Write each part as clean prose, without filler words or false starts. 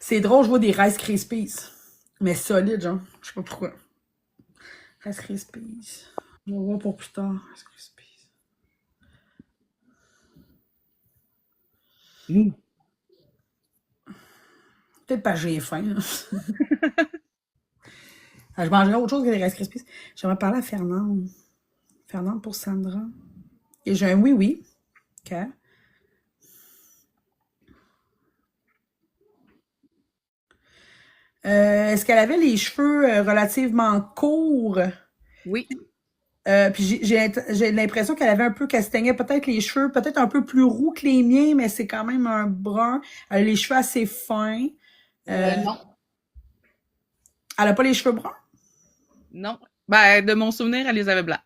C'est drôle, je vois des Rice Krispies. Mais solides, genre. Je sais pas pourquoi. Rice Krispies. On va voir pour plus tard. Rice Krispies. Mm. Peut-être pas j'ai faim. Je mangerais autre chose que des Rice Krispies. J'aimerais parler à Fernande. Fernande pour Sandra. Et j'ai un oui-oui. OK. Est-ce qu'elle avait les cheveux relativement courts? Oui. Puis j'ai l'impression qu'elle se teignait peut-être les cheveux, peut-être un peu plus roux que les miens, mais c'est quand même un brun. Elle a les cheveux assez fins. Non. Elle a pas les cheveux bruns? Non. Ben, de mon souvenir, elle les avait blancs.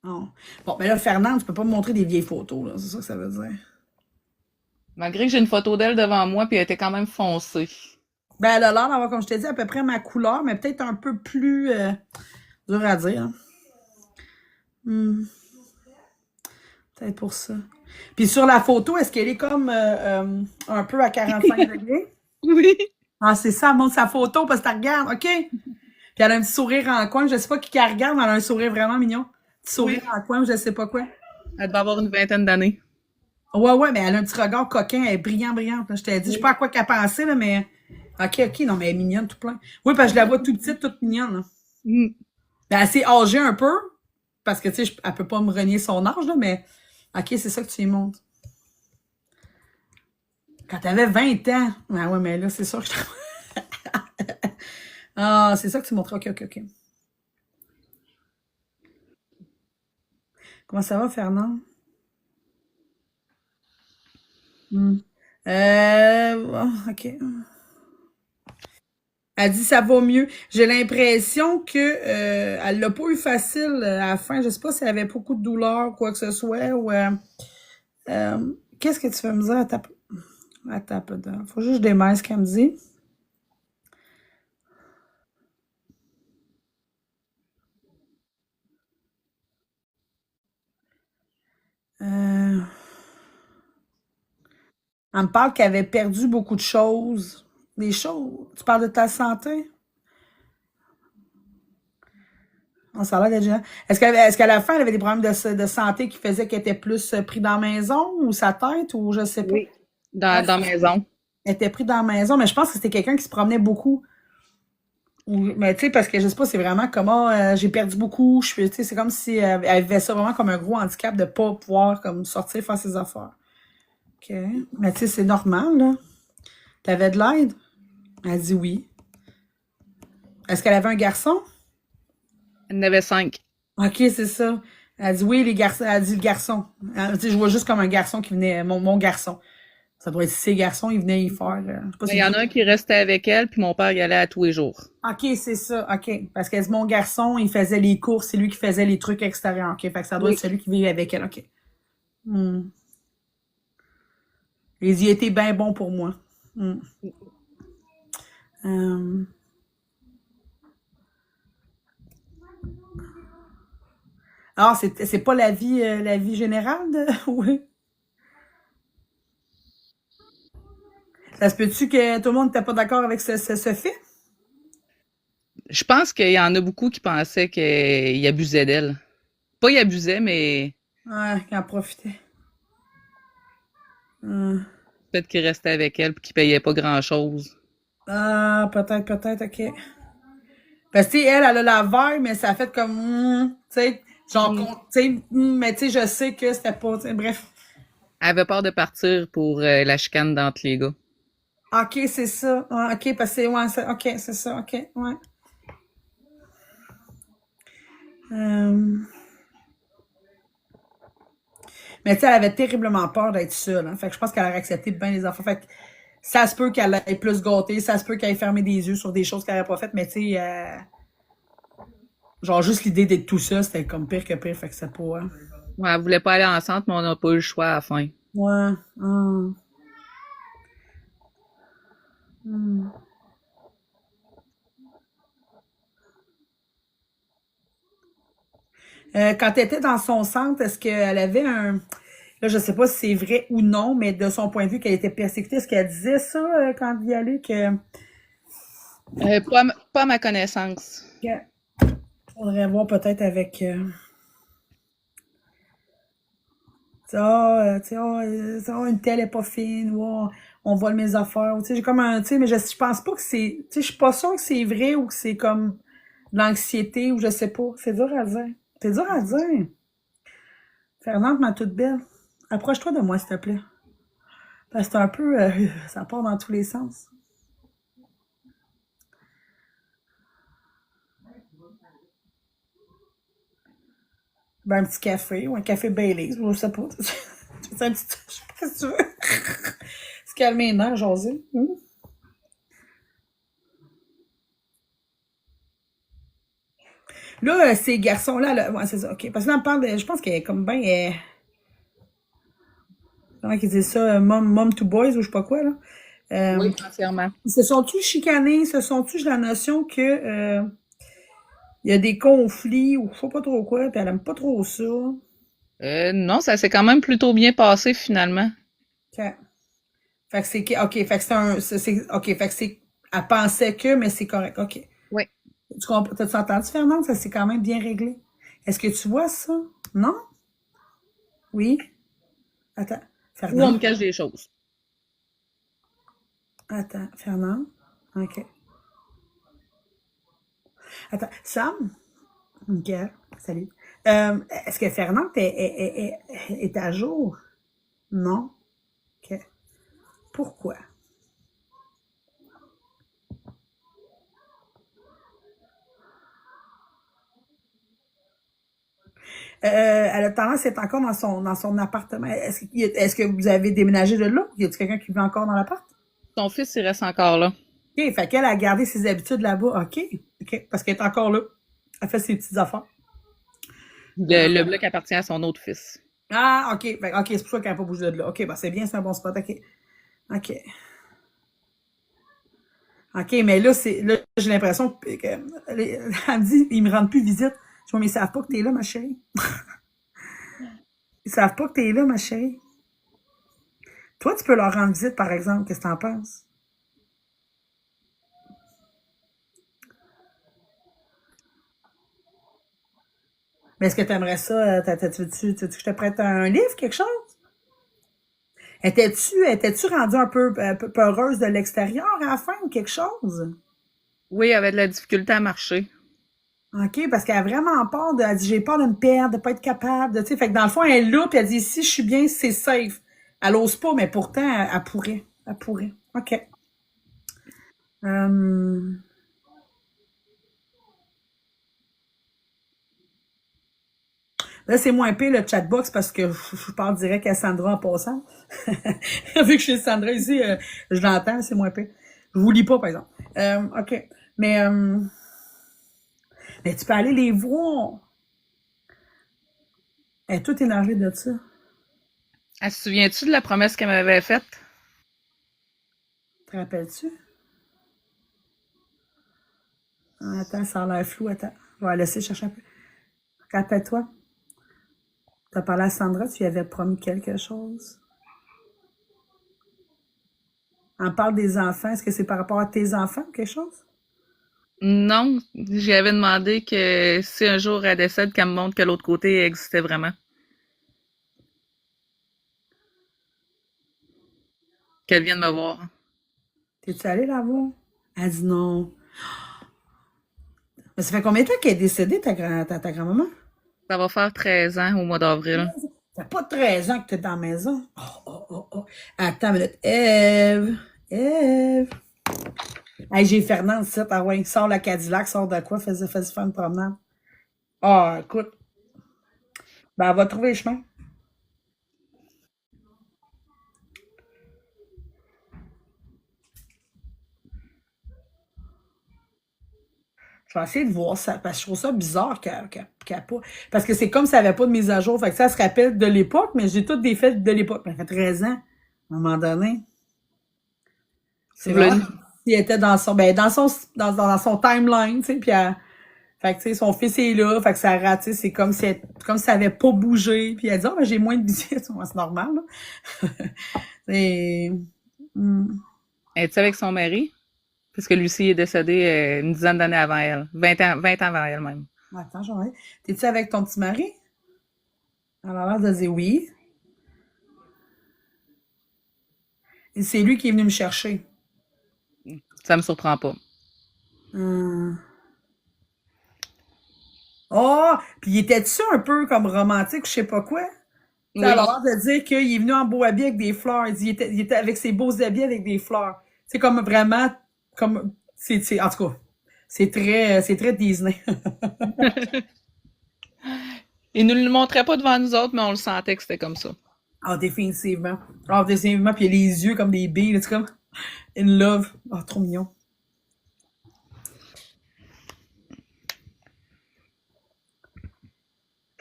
Non. Bon, mais là, Fernande, tu peux pas me montrer des vieilles photos, là. C'est ça que ça veut dire. Malgré que j'ai une photo d'elle devant moi, puis elle était quand même foncée. Ben, elle a l'air d'avoir, comme je t'ai dit, à peu près ma couleur, mais peut-être un peu plus dur à dire, hein. Hmm, peut-être pour ça. Puis sur la photo, est-ce qu'elle est comme un peu à 45 degrés? Oui. Ah, c'est ça, elle montre sa photo parce que tu regardes, OK? Puis elle a un petit sourire en coin. Je sais pas qui qu'elle regarde, mais elle a un sourire vraiment mignon. Petit sourire Oui. en coin, je sais pas quoi. Elle devait avoir une vingtaine d'années. Ouais, ouais, mais elle a un petit regard coquin. Elle est brillante. Là. Je t'ai dit, je sais pas Oui. à quoi qu'elle pensait, là, mais. OK, OK, non, mais elle est mignonne tout plein. Oui, parce que je la vois tout petite, toute mignonne. Là. Mm. Ben, elle s'est âgée un peu, parce que, tu sais, elle peut pas me renier son âge, là, mais. OK, c'est ça que tu lui montres. Quand t'avais 20 ans. Ah ouais, mais là, c'est ça que je Ah, c'est ça que tu montres. OK, OK, OK. Comment ça va, Fernand? Hmm. OK. Elle dit ça va mieux. J'ai l'impression que elle l'a pas eu facile à la fin. Je sais pas si elle avait beaucoup de douleur ou quoi que ce soit. Ou, qu'est-ce que tu veux me dire? Attends un peu. Faut juste que je démêle ce qu'elle me dit. Euh, elle me parle qu'elle avait perdu beaucoup de choses. Des choses. Tu parles de ta santé? Oh, ça a l'air d'être gênant. Est-ce qu'à la fin, elle avait des problèmes de santé qui faisaient qu'elle était plus pris dans la maison ou sa tête ou je sais pas. Oui. Ah, Dans la maison. elle était pris dans la maison, mais je pense que c'était quelqu'un qui se promenait beaucoup. Mais tu sais, parce que je sais pas, c'est vraiment comment j'ai perdu beaucoup. Tu sais, c'est comme si elle vivait ça vraiment comme un gros handicap de pas pouvoir comme sortir faire ses affaires. OK. Mais tu sais, c'est normal, là. T'avais de l'aide? Elle dit oui. Est-ce qu'elle avait un garçon? Elle en avait 5. OK, c'est ça. Elle dit oui, les garçons. Elle dit le garçon. Elle dit, je vois juste comme un garçon qui venait, mon garçon. Ça doit être ses garçons, ils venaient y faire. Je sais pas Mais si il y en a un qui restait avec elle, puis mon père y allait à tous les jours. OK, c'est ça. OK. Parce que mon garçon, il faisait les courses, c'est lui qui faisait les trucs extérieurs. OK. Fait que ça doit être Oui. celui qui vit avec elle. OK. Hmm. Les y étaient bien bons pour moi. Hmm. Euh, Alors, c'est pas la vie générale de. Oui. Ça se peut-tu que tout le monde n'était pas d'accord avec ce fait? Je pense qu'il y en a beaucoup qui pensaient qu'il abusait d'elle. Pas il abusait, mais Ouais, qu'il en profitait. Hmm. peut-être qu'il restait avec elle puis qu'il payait pas grand-chose. Ah, peut-être, OK. Parce que, tu sais, elle a la vibe, mais ça a fait comme, tu sais, genre, Mm. tu sais, mais tu sais, je sais que c'était pas, bref. Elle avait peur de partir pour la chicane d'entre les gars. OK, c'est ça. Ouais, OK, parce que ouais, OK, c'est ça. OK, ouais. Euh, Mais tu sais, elle avait terriblement peur d'être seule. Hein. Fait que je pense qu'elle aurait accepté bien les enfants. Fait que ça se peut qu'elle ait plus gâté, ça se peut qu'elle ait fermé des yeux sur des choses qu'elle n'aurait pas faites, mais tu sais, genre juste l'idée d'être tout seul, c'était comme pire que pire. Fait que c'est pas. Hein. Ouais, elle voulait pas aller enceinte, mais on n'a pas eu le choix à la fin. Ouais. Hum. Quand elle était dans son centre, est-ce qu'elle avait un. Là, je sais pas si c'est vrai ou non, mais de son point de vue qu'elle était persécutée, est-ce qu'elle disait ça quand il y allait Pas à ma connaissance. que faudrait voir peut-être avec une telle est pas fine, ou on vole mes affaires, ou tu sais, j'ai comme un, tu sais, mais je pense pas que c'est, tu sais, je suis pas sûre que c'est vrai ou que c'est comme de l'anxiété ou je sais pas. C'est dur à dire. C'est dur à dire. Fernande, ma toute belle, approche-toi de moi, s'il te plaît. Parce que c'est un peu, ça part dans tous les sens. Ben, un petit café ou un café Baileys, je sais pas. C'est un petit, je sais pas ce que tu veux. Se calmer les nerfs, José. Là, ces garçons-là, là, ouais, c'est ça, ok. Parce que là, on parle de, je pense qu'elle est comme ben, comment ils disent ça, mom to boys ou je sais pas quoi, là. Oui, entièrement. Ils se sont-tu chicanés, se sont-tu, j'ai la notion que, il y a des conflits ou je sais pas trop quoi, puis elle aime pas trop ça. Non, ça s'est quand même plutôt bien passé finalement. Ok. Fait que c'est, ok, fait que c'est un, ok, fait que c'est, elle pensait que, mais c'est correct, ok. Oui. Tu comprends, t'as-tu entendu, Fernande? Ça s'est quand même bien réglé. Est-ce que tu vois ça? Non? Oui? Attends. Ou on me Fernande? cache des choses. Attends. Fernande? OK. Attends. Sam? OK. Salut. Est-ce que Fernande est à jour? Non? OK. Pourquoi? Elle a tendance à être encore dans son appartement. Est-ce que vous avez déménagé de là? Y a-t-il quelqu'un qui vit encore dans l'appart? Ton fils, il reste encore là. OK. Fait qu'elle a gardé ses habitudes là-bas. OK. OK. Parce qu'elle est encore là. Elle fait ses petites affaires. Le bloc appartient à son autre fils. Ah, OK. OK, c'est pour ça qu'elle n'a pas bougé de là. OK, ben c'est bien, c'est un bon spot. OK. OK. OK, mais là, j'ai l'impression elle me dit, ils me rendent plus visite. Je dis, mais ils savent pas que t'es là, ma chérie. Ils savent pas que t'es là, ma chérie. Toi, tu peux leur rendre visite, par exemple. Qu'est-ce que t'en penses? Mais est-ce que t'aimerais ça? Tu veux que je te prête un livre, quelque chose? Étais-tu rendue un peu peureuse de l'extérieur à la fin ou quelque chose? Oui, avec de la difficulté à marcher. OK, parce qu'elle a vraiment peur elle dit, j'ai peur de me perdre, de pas être capable, tu sais. Fait que dans le fond, elle est là, puis elle dit, si je suis bien, c'est safe. Elle ose pas, mais pourtant, elle pourrait. Elle pourrait. OK. Euh, Là, c'est moins pire le chatbox parce que je parle direct à Sandra en passant. Vu que je suis Sandra ici, je l'entends, c'est moins pire. Je vous lis pas, par exemple. OK. Mais tu peux aller les voir. Elle est toute énervée de ça. Elle se souvient-tu de la promesse qu'elle m'avait faite? Te rappelles-tu? Attends, ça a l'air flou. Attends. Je vais la laisser chercher un peu. Rappelle-toi. T'as parlé à Sandra, tu lui avais promis quelque chose. On parle des enfants. Est-ce que c'est par rapport à tes enfants ou quelque chose? Non, j'y avais demandé que si un jour elle décède, qu'elle me montre que l'autre côté existait vraiment. Qu'elle vienne me voir. T'es-tu allé la voir? Elle dit non. Mais ça fait combien de temps qu'elle est décédée, ta grand-maman? Ça va faire 13 ans au mois d'avril. Ça fait pas 13 ans que t'es dans la maison. Oh. Attends une minute. Ève. Hey, j'ai Fernande, ça, ah ouais, sors la Cadillac, sors de quoi, fais faire une promenade. Ah, écoute, ben, elle va trouver le chemin. Je vais essayer de voir ça, parce que je trouve ça bizarre qu'elle pas. Parce que c'est comme si elle avait pas de mise à jour. Fait que ça elle se rappelle de l'époque, mais j'ai toutes des fêtes de l'époque. Elle fait 13 ans, à un moment donné. C'est V'là vrai. Il était dans son, ben, dans son timeline, tu sais, puis elle, Fait que, tu sais, son fils est là, fait que ça rate, tu sais, c'est comme si ça avait pas bougé. Puis elle dit, oh, ben, j'ai moins de visites. Ouais, c'est normal, là. C'est... hmm. Es-tu avec son mari? Parce que Lucie est décédée une dizaine d'années avant elle. 20 ans avant elle même. Attends, j'en ai. T'es-tu avec ton petit mari? Elle a l'air de dire oui. Et c'est lui qui est venu me chercher. Ça me surprend pas. Hum. Oh! Puis il était-tu un peu comme romantique, je sais pas quoi? Tu sais, elle a Oui. l'air de dire qu'il est venu en beau habit avec des fleurs. Il dit, il était avec ses beaux habits avec des fleurs. C'est comme vraiment, comme, en tout cas, c'est très Disney. Il nous le montrait pas devant nous autres, mais on le sentait que c'était comme ça. Ah, définitivement. Ah, définitivement. Puis il a les yeux comme des billes, là, tu sais, comme, in love. Ah, trop mignon.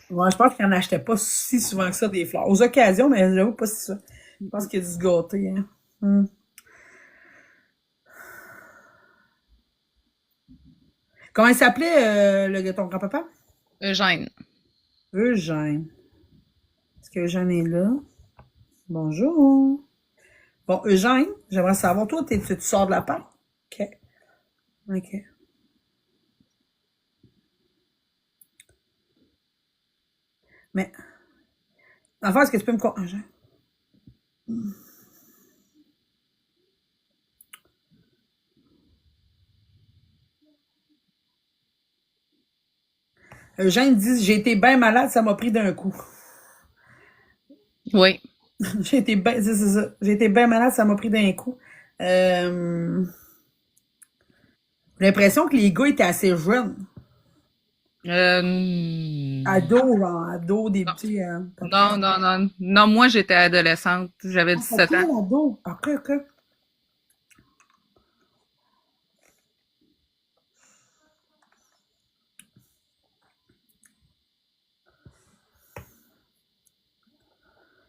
Ouais, je pense qu'il en achetait pas si souvent que ça des fleurs. Aux occasions, mais j'avoue pas si ça. Je pense qu'il a dû se gâter, hein. Hum. Comment il s'appelait, ton grand-papa? Eugène. Eugène. Est-ce que Eugène est là? Bonjour. Bon, Eugène, j'aimerais savoir, toi, tu sors de la part? OK. OK. Mais, enfin, est-ce que tu peux me... Eugène? Eugène dit, j'ai été bien malade, ça m'a pris d'un coup. Oui. C'est ça. J'ai été bien malade, ça m'a pris d'un coup. J'ai l'impression que les gars étaient assez jeunes. Ados, genre, ados, des Non, petits... non, non, non. Non, moi, j'étais adolescente. J'avais Ah, 17 pas ans. ado. OK, OK.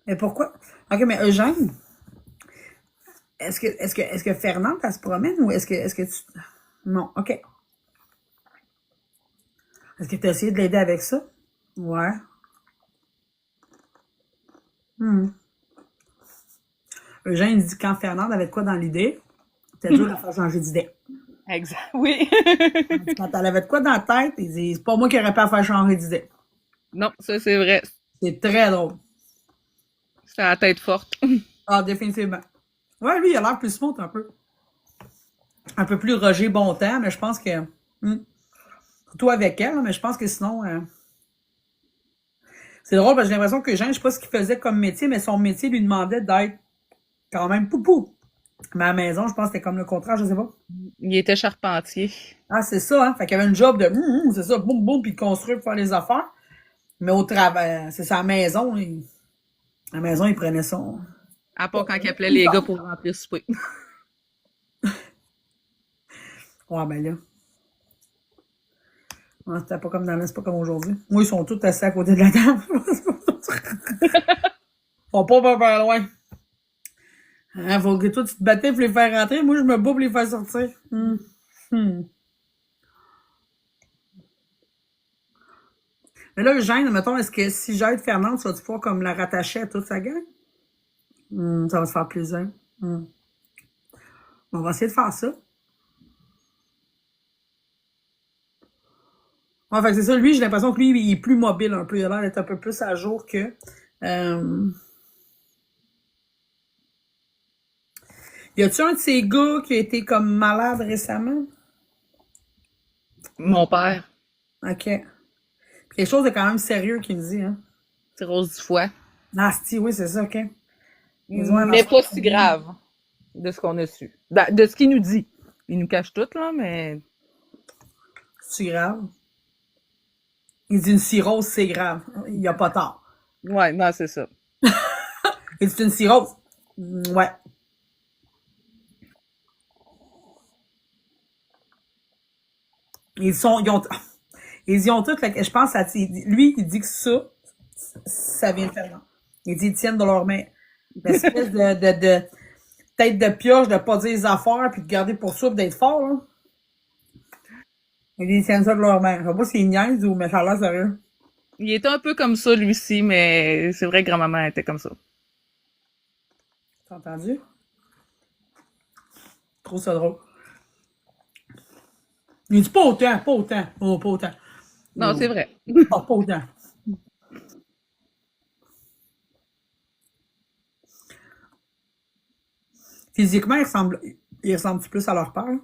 Mais pourquoi? OK, mais Eugène, est-ce que Fernande, elle se promène ou est-ce que tu... Non, OK. Est-ce que tu as essayé de l'aider avec ça? Ouais. Hmm. Eugène dit quand Fernande avait de quoi dans l'idée, c'était dur de la faire changer d'idée. Exact. Oui. Quand elle avait de quoi dans la tête, il dit c'est pas moi qui aurais pas à faire changer d'idée. Non, ça, c'est vrai. C'est très drôle. C'était la tête forte. Ah, définitivement. Ouais, lui, il a l'air plus smooth un peu. Un peu plus Roger Bontemps, mais je pense que. hmm, Surtout avec elle, mais je pense que sinon. C'est drôle parce que j'ai l'impression que Jean, je sais pas ce qu'il faisait comme métier, mais son métier lui demandait d'être quand même poupou. Mais à la maison, je pense que c'était comme le contraire, je sais pas. Il était charpentier. Ah, c'est ça, hein. Fait qu'il y avait une job de c'est ça, boum, boum, puis de construire, pour faire les affaires. Mais au travail, c'est ça, à la maison, à la maison, il prenait son. À part quand il appelait les gars pour rentrer souper. Ouais, ben là. Ouais, c'était pas comme dans c'est pas comme aujourd'hui. Moi, ils sont tous assis à côté de la table. Ils sont pas pas loin. Hein, faut que toi, tu te battais pour les faire rentrer. Moi, je me bats pour les faire sortir. Hmm. Mais là, Eugène, mettons, est-ce que si j'aide Fernande, ça va-tu pouvoir comme la rattacher à toute sa gang? Ça va te faire plaisir. On va essayer de faire ça. Ouais, fait que c'est ça. Lui, j'ai l'impression que lui, il est plus mobile un peu. Il a l'air d'être un peu plus à jour que... Euh... Y a-tu un de ces gars qui a été comme malade récemment? Mon père, OK. Puis quelque chose de quand même sérieux qu'il me dit, hein? cirrhose du foie. Nasty, oui, c'est ça, OK. Ils ont un Mais enfant. pas si grave de ce qu'on a su. De ce qu'il nous dit. Il nous cache tout, là, mais C'est grave. Il dit une cirrhose, c'est grave. Il y a pas tort. ouais, non, c'est ça. Il dit une cirrhose. Ouais. Ils y ont toutes, je pense, lui, il dit que ça vient de Fernand. Il dit, ils tiennent de leur main. L'espèce de tête de pioche, de pas dire les affaires, puis de garder pour soi, puis d'être fort, là. Ils tiennent ça de leur mère. Je sais pas s'ils niaisent ou mais ça a l'air sérieux. Il était un peu comme ça, lui-ci, mais c'est vrai que grand-maman était comme ça. T'as entendu? Trop ça drôle. Il dit pas autant, pas autant. Oh, pas autant. Non, Oh, c'est vrai. pas autant. Physiquement, ils ressemblent plus à leur père.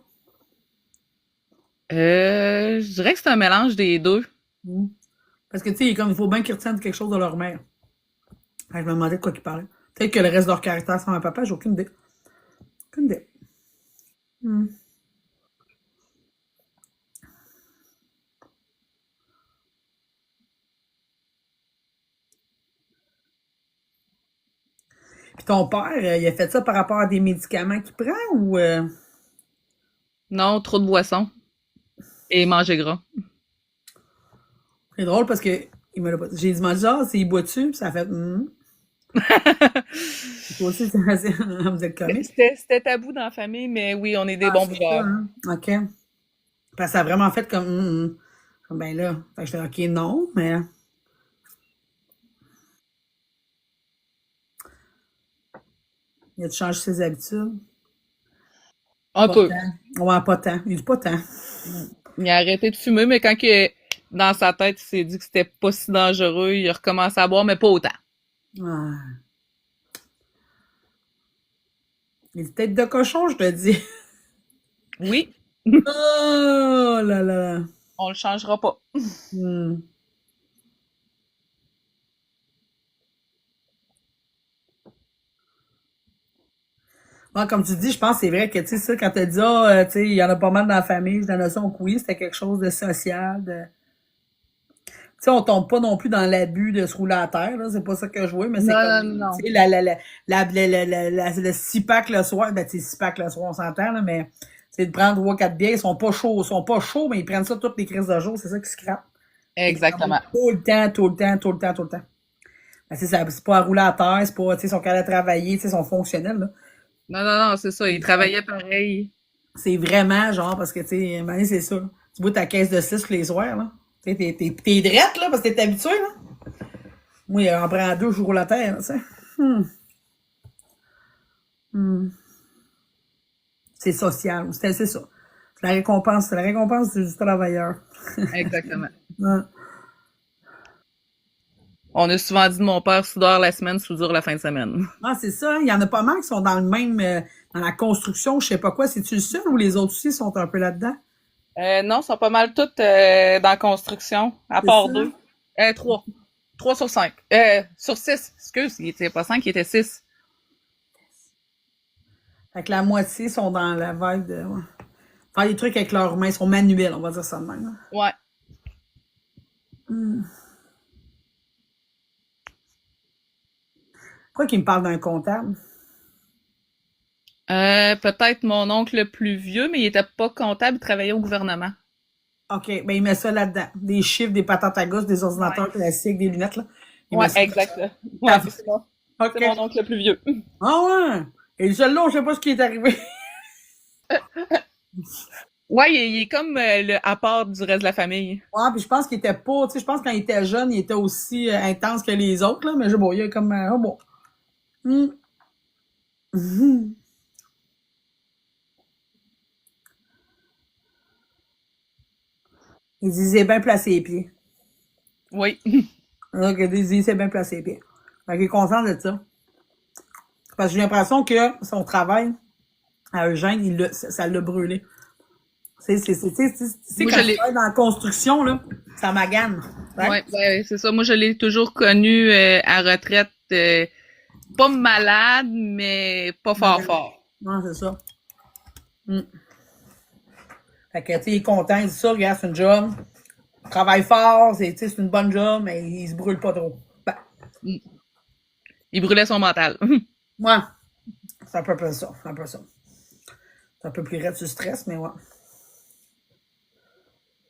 Je dirais que c'est un mélange des deux. Mm. Parce que, tu sais, il faut bien qu'ils retiennent quelque chose de leur mère. Fait que je me demandais de quoi ils parlaient. Peut-être que le reste de leur caractère sans un papa, j'ai aucune idée. Aucune idée. Mm. Puis ton père, il a fait ça par rapport à des médicaments qu'il prend ou... Non, trop de boissons et manger gras. C'est drôle parce que il me l'a pas dit. J'ai demandé, ah, c'est il boit-tu? Puis ça a fait, toi aussi, vous êtes comique. C'était tabou dans la famille, mais oui, on est des Ah, bons c'est ça, buveurs. hein? OK. Parce que ça a vraiment fait comme, ben là, fait que j'étais, OK, non, mais il a changé ses habitudes. Un Pas peu. tant. Ouais, pas tant. Il dit pas tant. Il a arrêté de fumer, mais quand dans sa tête, il s'est dit que c'était pas si dangereux, il a recommencé à boire, mais pas autant. Ouais. Il dit tête de cochon, je te dis. Oui, Oh là là. on le changera pas. Hmm. Ouais, comme tu dis, je pense que c'est vrai que, tu sais, ça, quand t'as dit, ah, tu sais, il y en a pas mal dans la famille, j'ai la notion que oui, c'était quelque chose de social, de... Tu sais, on tombe pas non plus dans l'abus de se rouler à terre, là, c'est pas ça que je vois, mais c'est Non, comme, non, non. tu sais, le 6 pack le soir, ben, tu sais, 6 packs le soir, on s'entend, là, mais c'est de prendre 3, 4 bières, ils sont pas chauds, mais ils prennent ça toutes les crises de jour, c'est ça qui se crappe. Ils travaillent Exactement. tout le temps, tout le temps, tout le temps, tout le temps. Ben, c'est pas à rouler à terre, c'est pas, tu sais, ils sont capables de travailler, tu sais, ils sont fonctionnels, là. Non, non, non, c'est ça. Il travaillait pareil. C'est vraiment genre, parce que, tu sais, ben, c'est ça. Tu bois ta caisse de 6 tous les soirs, là. Tu sais, t'es drette, là, parce que t'es habitué, là. Moi, il en prend deux, je roule à terre, tu sais. Hmm. Hmm. C'est social. C'est ça. C'est la récompense du travailleur. Exactement. Ouais. On a souvent dit de mon père, soudeur la semaine, soudure la fin de semaine. Ah, c'est ça. Il y en a pas mal qui sont dans le même, dans la construction, je sais pas quoi. C'est-tu le seul ou les autres aussi sont un peu là-dedans? Non, ils sont pas mal toutes dans la construction, à C'est part ça? deux. Trois. Trois sur cinq. Sur six. Excuse, il était pas cinq, il était six. Fait que la moitié sont dans la vibe de, ouais. Faire des trucs avec leurs mains, ils sont manuels, on va dire ça de même, là. Ouais. Pourquoi qu'il me parle d'un comptable? Peut-être mon oncle le plus vieux, mais il était pas comptable, il travaillait au gouvernement. OK, ben il met ça là-dedans. Des chiffres, des patentes à gosse, des Ouais. ordinateurs classiques, des lunettes, là. Il met Ouais, ça. exact. Ouais, Ah, c'est OK. mon oncle le plus vieux. Ah ouais! Et celui-là, on sait pas ce qui est arrivé. Ouais, il est comme le à part du reste de la famille. Ouais, puis je pense qu'il était pas, tu sais, je pense que quand il était jeune, il était aussi intense que les autres, là, mais bon, il y a comme, oh bon. Hum. Mhm. Il disait bien placer les pieds. Oui. Donc, il disait bien placer les pieds. Fait qu'il est content de ça. Parce que j'ai l'impression que son travail à Eugène, ça l'a brûlé. C'est Moi, quand je tu l'ai. travailles dans la construction, là, ça magane. Ouais? Ouais, c'est ça. Moi, je l'ai toujours connu à retraite, pas malade, mais pas fort Magane. fort. Non, c'est ça. Hum. Fait que, tu sais, il est content, il dit ça, regarde, c'est une job. Il travaille fort, c'est une bonne job, mais il se brûle pas trop. Ben, Il brûlait son mental. ouais, c'est un peu ça, c'est un peu ça. C'est un peu plus raide du stress, mais ouais.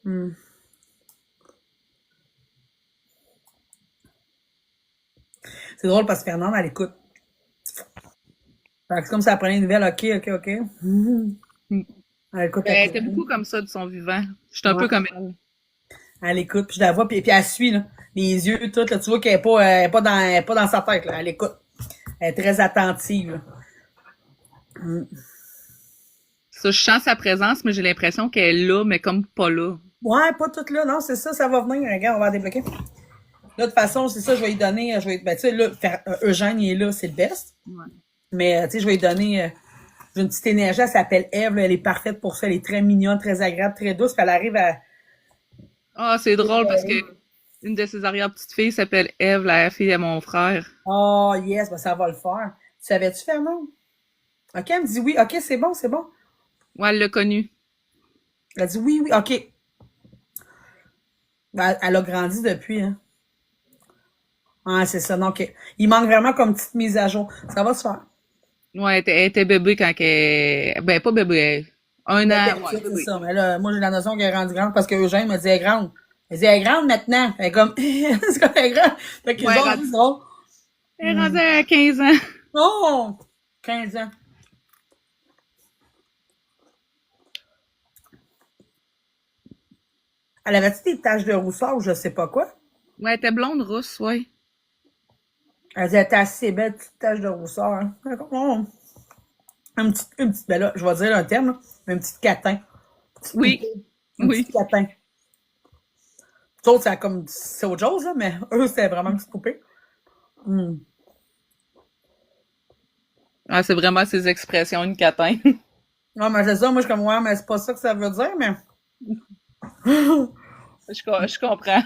Hum. C'est drôle parce que Fernande, elle écoute. Fait que c'est comme ça, elle prenait une nouvelle, ok, ok, ok. Elle écoute Ben, la elle était cousine. beaucoup comme ça de son vivant. Je suis un Ouais. peu comme elle. Elle écoute, puis je la vois, puis elle suit, là. Les yeux, tout, là. Tu vois qu'elle est pas, elle est pas dans sa tête, là. Elle écoute. Elle est très attentive, là. Ça, je sens sa présence, mais j'ai l'impression qu'elle est là, mais comme pas là. Ouais, pas toute là, non, c'est ça, ça va venir. Regarde, on va la débloquer. Là, de toute façon, c'est ça, je vais lui donner, ben, tu sais, là, Eugène, il est là, c'est le best. Ouais. Mais, tu sais, je vais lui donner, j'ai une petite énergie, elle s'appelle Eve, là, elle est parfaite pour ça, elle est très mignonne, très agréable, très douce, puis elle arrive à, Ah, c'est drôle parce que une de ses arrière-petites-filles s'appelle Eve, la fille de mon frère. oh, yes, ben, ça va le faire. Tu savais-tu, Fernand? OK, elle me dit oui, OK, c'est bon, c'est bon. Ouais, elle l'a connue. Elle a dit oui, oui, OK. Ben, elle a grandi depuis, hein. Ah, c'est ça, donc, il manque vraiment comme petite mise à jour. Ça va se faire. Ouais, elle était bébé quand ben, pas bébé. Un Ben, an, ouais, petite, c'est bébé. ça. Mais là, moi, j'ai la notion qu'elle est rendue grande parce que Eugène me dit elle est grande. Elle dit elle est grande maintenant. Elle est comme, c'est comme elle est grande. Fait qu'ils Ouais, ont dit, c'est drôle. elle est rendue à 15 ans. Oh! 15 ans. Elle avait-tu des taches de rousseur ou je sais pas quoi? Ouais, elle était blonde rousse, ouais. Elle dit, elle était assez belle, petite tache de rousseur. Hein. Elle est comme, oh, ben là, je vais dire un terme, là, un petit catin. Petite Oui, poupée. Un petit oui. catin. Les autres, c'est autre chose, là, mais eux, c'était vraiment une petite poupée. Hmm. Ah, c'est vraiment ses expressions, une catin. Non, mais c'est ça, moi, je suis comme, ouais, mais c'est pas ça que ça veut dire, mais. Je comprends.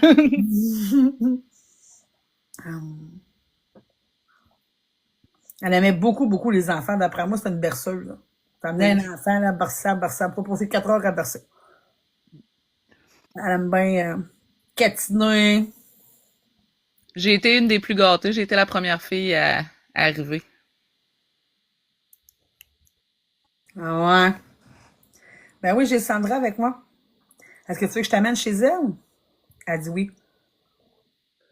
Elle aimait beaucoup, beaucoup les enfants. D'après moi, c'était une berceuse. Là. T'amenais Oui. un enfant, là, berçant, pas passer 4 heures à bercer. Elle aime bien catiner. J'ai été une des plus gâtées. J'ai été la première fille à arriver. Ah ouais. Ben oui, j'ai Sandra avec moi. Est-ce que tu veux que je t'amène chez elle? Elle dit oui.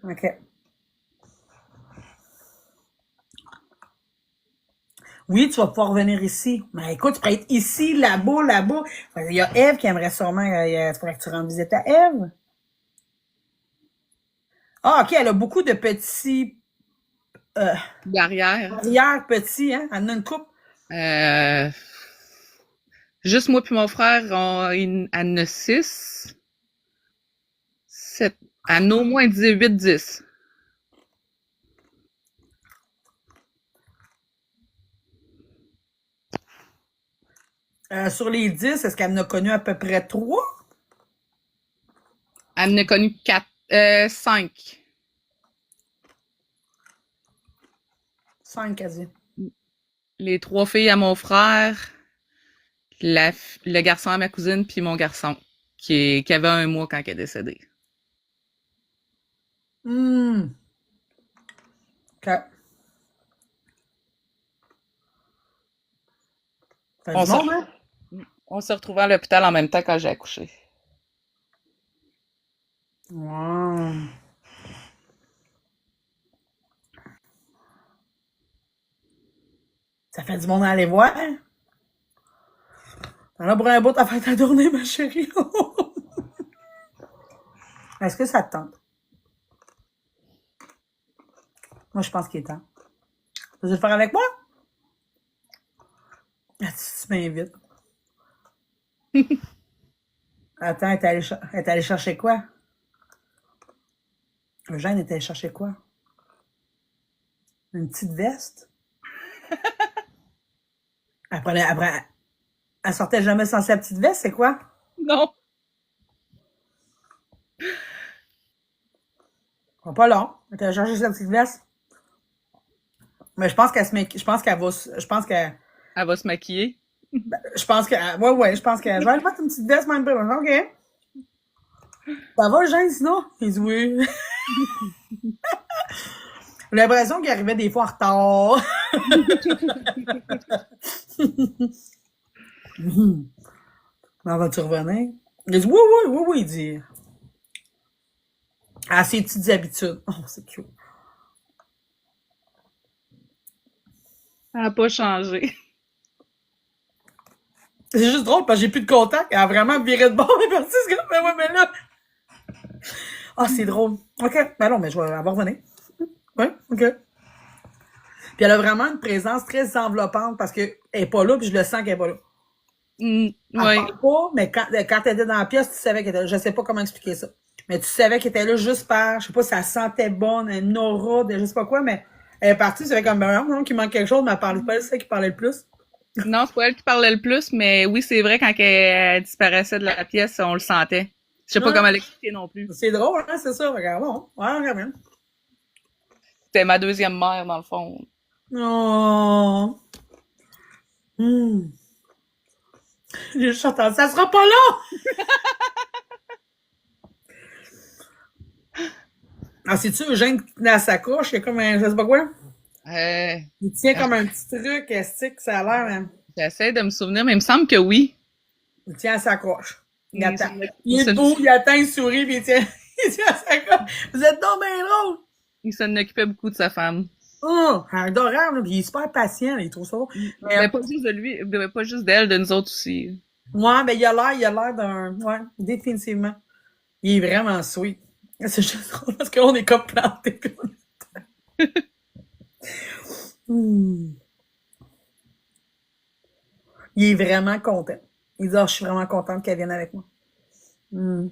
OK. Oui, tu vas pouvoir venir ici. Mais écoute, tu pourrais être ici, là-bas, là-bas. Il y a Eve qui aimerait sûrement. Il faudrait que tu rendes visite à Eve. Ah, OK, elle a beaucoup de petits euh, Derrière. arrière petits, hein? Elle en a une coupe. Euh, juste moi puis mon frère, elle en a 6. 7. Elle en a au moins 8, 10. Sur les 10, est-ce qu'elle en a connu à peu près 3? Elle en a connu 4. 5. 5 quasi. Les 3 filles à mon frère, le garçon à ma cousine, puis mon garçon, qui avait 1 mois quand elle est décédée. Hmm. OK. T'as On du s'est monde, hein? on s'est retrouvés à l'hôpital en même temps quand j'ai accouché. Wow. Ça fait du monde à aller voir. T'en as pour un bout à faire ta tournée, ma chérie. Est-ce que ça te tente? Moi, je pense qu'il est temps. Tu veux le faire avec moi? Ah, tu m'invites. Attends, elle est allée chercher quoi? Eugène est allé chercher quoi? Une petite veste? Elle sortait jamais sans sa petite veste, c'est quoi? Non. Pas long. Elle est allée chercher sa petite veste. Mais je pense je pense qu'elle va, je pense qu'elle, Elle va se maquiller. je pense que, ouais, ouais, je pense que, je vais aller mettre une petite veste même pas. OK. Ça va, Eugène, sinon? Il dit oui. J'ai l'impression qu'il arrivait des fois en retard. Mais vas-tu revenir? Il dit oui, oui, oui, oui, il dit. À ses petites habitudes. Oh, c'est cute. Elle n'a pas changé. C'est juste drôle parce que j'ai plus de contact. Elle a vraiment viré de bord. Elle est partie. C'est comme, mais ouais, mais là. Ah, c'est drôle. OK. Ben non, mais je vais avoir revenir. Ouais, OK. Puis elle a vraiment une présence très enveloppante parce qu'elle est pas là, puis je le sens qu'elle est pas là. Elle Ouais. parle pas, mais quand elle était dans la pièce, tu savais qu'elle était là. Je sais pas comment expliquer ça. Mais tu savais qu'elle était là juste par, je sais pas si elle sentait bonne, une aura de je sais pas quoi, mais elle est partie, tu savais comme, ben non, qu'il manque quelque chose, mais elle parlait pas, c'est elle qui parlait le plus. Non, c'est pas elle qui parlait le plus, mais oui, c'est vrai, quand elle disparaissait de la pièce, on le sentait. Je sais pas Ouais. comment l'expliquer non plus. C'est drôle, hein, c'est ça, regarde, bon. Ouais, regarde bien. C'était ma deuxième mère, dans le fond. Oh. Hmm. J'ai juste entendu, ça sera pas là! Ah, c'est-tu Eugène qui tenait à sa couche? Il y a comme un, je sais pas quoi. Euh, Il tient comme un petit truc, stick, ça a l'air, hein. J'essaie de me souvenir, mais il me semble que oui. Il tient à sa coche. Il Il, attend. s'en- Il il est s'en debout, il attend, il sourit, puis il tient, il tient à sa coche. Vous êtes donc bien drôle! il s'en occupait beaucoup de sa femme. Oh, adorable, puis il est super patient, là, il trouve ça. Mais, Mais pas juste de lui, pas juste d'elle, de nous autres aussi. ouais, mais il a l'air d'un, ouais, définitivement. Il est vraiment sweet. C'est juste drôle parce qu'on est comme plantés. Hmm. Il est vraiment content. Il dit, oh, je suis vraiment contente qu'elle vienne avec moi. Hmm.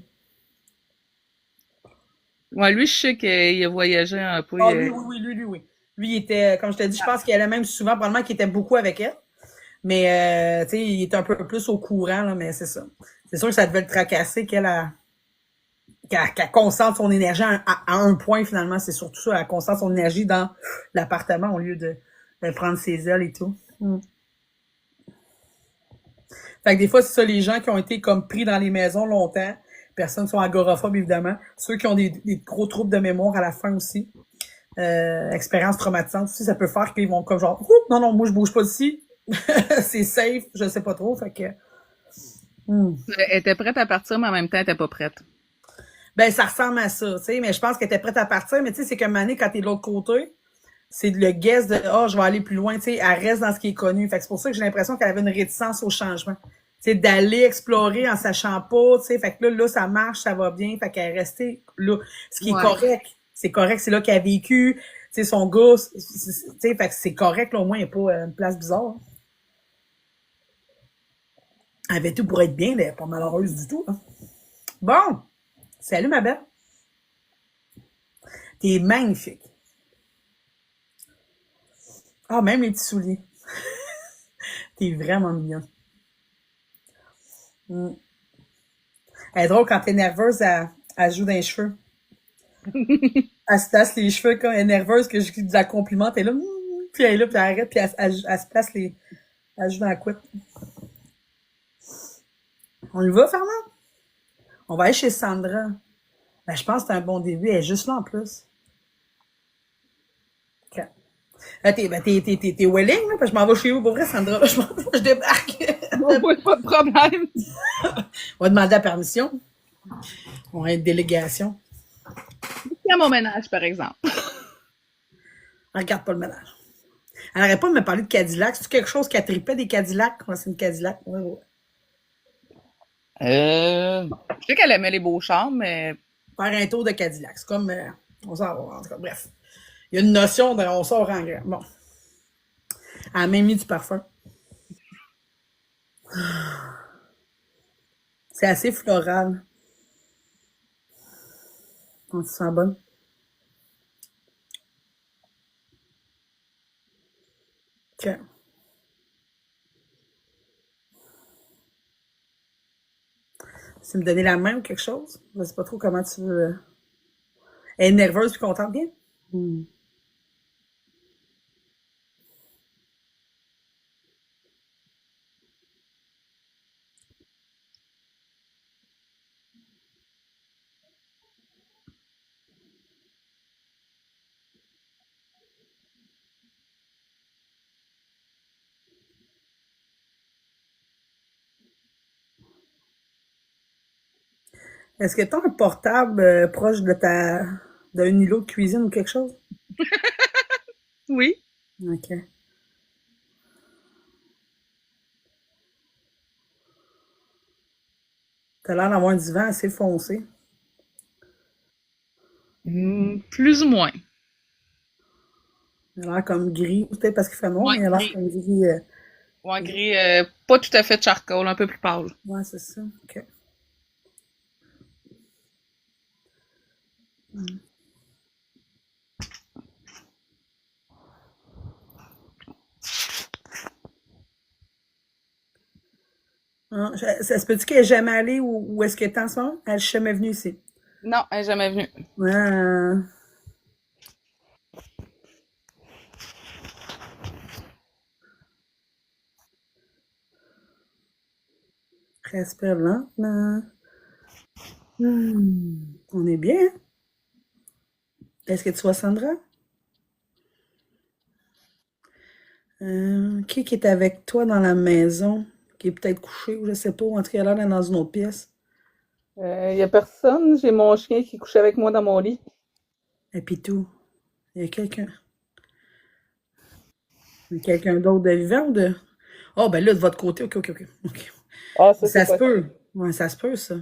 Ouais, lui, je sais qu'il a voyagé un peu. Ah, lui, oui, oui, oui. Lui, il était, comme je te dis, je pense qu'il allait même souvent, probablement qu'il était beaucoup avec elle. Mais, tu sais, il était un peu plus au courant, là, mais c'est ça. C'est sûr que ça devait le tracasser qu'elle concentre son énergie à un point, finalement. C'est surtout ça, elle concentre son énergie dans l'appartement au lieu de prendre ses ailes et tout. Mm. Fait que des fois, c'est ça, les gens qui ont été comme pris dans les maisons longtemps, personnes sont agoraphobes, évidemment. Ceux qui ont des gros troubles de mémoire à la fin aussi. Expérience traumatisante aussi, ça peut faire qu'ils vont comme genre, non, non, moi je bouge pas d'ici. C'est safe, je sais pas trop, fait que. Elle était prête à partir, mais en même temps, elle était pas prête. Ben, ça ressemble à ça, tu sais, mais je pense qu'elle était prête à partir, mais tu sais, c'est comme année quand t'es de l'autre côté, c'est le guess de, oh, je vais aller plus loin, tu sais, elle reste dans ce qui est connu. Fait que c'est pour ça que j'ai l'impression qu'elle avait une réticence au changement. Tu sais, d'aller explorer en sachant pas, tu sais, fait que là, ça marche, ça va bien, fait qu'elle est restée là. Ce qui est Ouais. correct, c'est là qu'elle a vécu, tu sais, son gars, tu sais, fait que c'est correct, là, au moins, il n'y a pas une place bizarre. Elle avait tout pour être bien, elle n'est pas malheureuse du tout, hein. Bon, salut ma belle. T'es magnifique. Ah, même les petits souliers. T'es vraiment mignonne. Mm. Elle est drôle quand t'es nerveuse, elle joue dans les cheveux. Elle se place les cheveux quand elle est nerveuse, que je dis la complimente, elle est là, puis elle est là, puis elle arrête, puis elle se place elle joue dans la couette. On y va, Fernand? On va aller chez Sandra. Ben, je pense que c'est un bon début, elle est juste là en plus. OK. T'es willing, là, parce que je m'en vais chez vous, pour vrai, Sandra, là, je débarque. Ouais, pas de problème. On va demander la permission. On va être délégation. C'est à mon ménage, par exemple. On regarde pas le ménage. Elle n'arrête pas de me parler de Cadillac. C'est quelque chose qui a trippé des Cadillacs? Comment c'est une Cadillac? Ouais, ouais. Je sais qu'elle aimait les beaux chambres, mais Faire un tour de Cadillac. C'est comme, on s'en va, en tout cas, bref. Il y a une notion de, on sort en grand. Bon. Elle a même mis du parfum. C'est assez floral. On se sent bonne. OK. Tu veux me donner la main ou quelque chose? Je sais pas trop comment tu veux. Elle est nerveuse puis contente, bien? Hmm. Est-ce que tu as un portable proche de d'un îlot de cuisine ou quelque chose? oui. OK. T'as l'air d'avoir un divan assez foncé. Plus ou moins. Il a l'air comme gris. Peut-être parce qu'il fait noir, Ouais, mais il a l'air gris. comme gris. Ouais, gris, pas tout à fait charcoal, un peu plus pâle. Ouais, c'est ça. OK. Ah, ça se peut-tu qu'elle est jamais allée où est-ce qu'elle est en ce moment? Elle est jamais venue ici. Non, elle est jamais venue. Ouais. Respire lentement. On est bien, hein? Est-ce que tu vois Sandra? Qui est avec toi dans la maison? Qui est peut-être couché ou je sais pas, ou en tout cas, elle a l'air d'être dans une autre pièce. Y a personne. J'ai mon chien qui couche avec moi dans mon lit. Et puis tout. Il y a quelqu'un d'autre de vivant ou de. Oh, ben là, de votre côté, ok, ok, ok. Ok. Ah, ça, c'est Ça se peut. possible. Ouais, ça se peut, ça.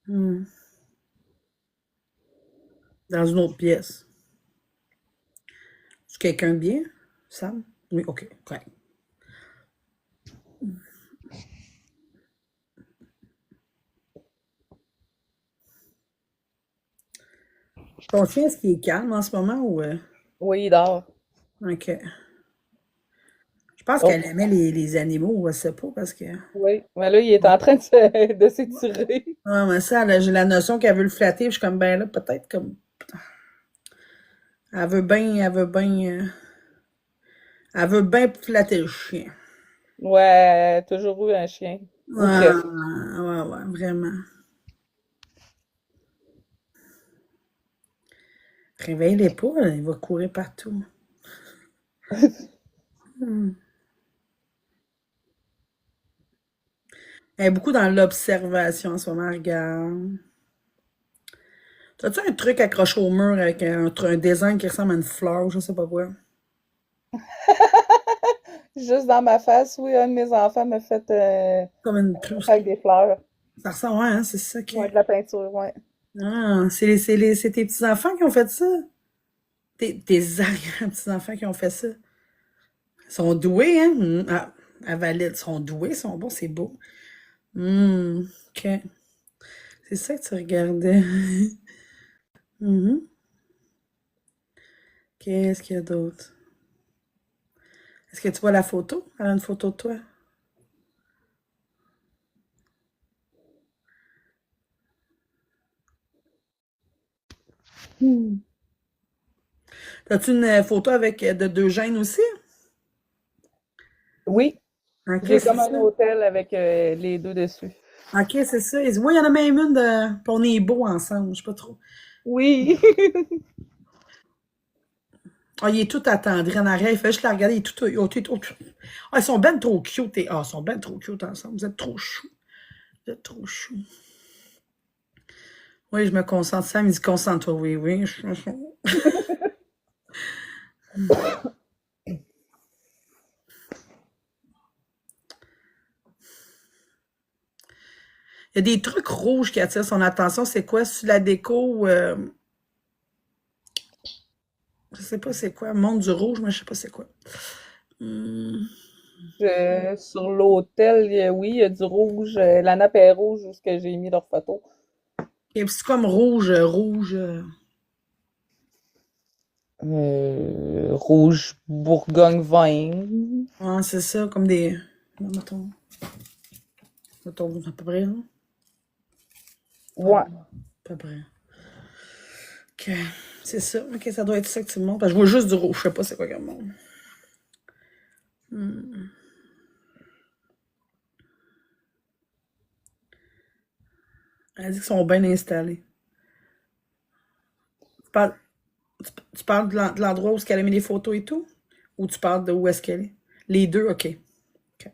Hmm. Dans une autre pièce. C'est quelqu'un de bien, Sam? Oui, ok, correct. Ton chien, est-ce qu'il est calme en ce moment ou. Oui, il dort. Ok. Je pense Oh, qu'elle aimait les animaux, je sais pas, parce que. oui. Mais là, il est en train de de s'étirer. Ouais, mais ça, j'ai la notion qu'elle veut le flatter, puis je suis comme, ben là, peut-être comme. Elle veut bien flatter le chien. Ouais, toujours eu un chien. Ou Ah, presque. ouais, ouais, vraiment. Réveille-les pas, là, il va courir partout. Hmm. Elle est beaucoup dans l'observation en ce moment, regarde. T'as-tu un truc accroché au mur avec un design qui ressemble à une fleur, je sais pas quoi? Juste dans ma face, oui, un de mes enfants m'a fait Comme une plus. avec des fleurs. Ça ressemble, ouais, hein, c'est ça qui. Ouais, de la peinture, ouais. Ah, c'est tes petits-enfants qui ont fait ça? Tes arrière-petits-enfants qui ont fait ça? Ils sont doués, hein? Ah, à Valide, ils sont doués, ils sont bons, c'est beau. OK. C'est ça que tu regardais. Mhm. Qu'est-ce qu'il y a d'autre? Est-ce que tu vois la photo? Elle a une photo de toi. As-tu une photo avec de deux gènes aussi? Oui, OK, j'ai c'est comme un ça. hôtel avec les deux dessus. OK, c'est ça. Moi, il y en a même une de. Puis on est beaux ensemble, je sais pas trop. Oui. Ah, il est tout attendri en arrière. Il fait juste la regarder. Il est tout. Ah, ils sont ben trop cute. Ah, ils sont ben trop cute ensemble. Vous êtes trop chou. Vous êtes trop chou. Oui, je me concentre. Sam, il dit concentre-toi. Oui, oui. Il y a des trucs rouges qui attirent son attention. C'est quoi? C'est la déco ou. Je sais pas c'est quoi. Monde du rouge, mais je sais pas c'est quoi. Hum. Sur l'hôtel, oui, il y a du rouge. La nappe est rouge où ce que j'ai mis leur photo. Et puis c'est comme rouge, rouge. Rouge Bourgogne vin. Ah, c'est ça, comme des. Non, mettons, à peu près, là. À Ouais. peu près. OK. C'est ça. OK, ça doit être ça que tu me montres. Parce que je vois juste du rouge. Je sais pas c'est quoi comme monde. Elle dit qu'ils sont bien installés. Tu parles, tu parles de l'endroit où est-ce qu'elle a mis les photos et tout? Ou tu parles de où est-ce qu'elle est? Les deux, OK. OK.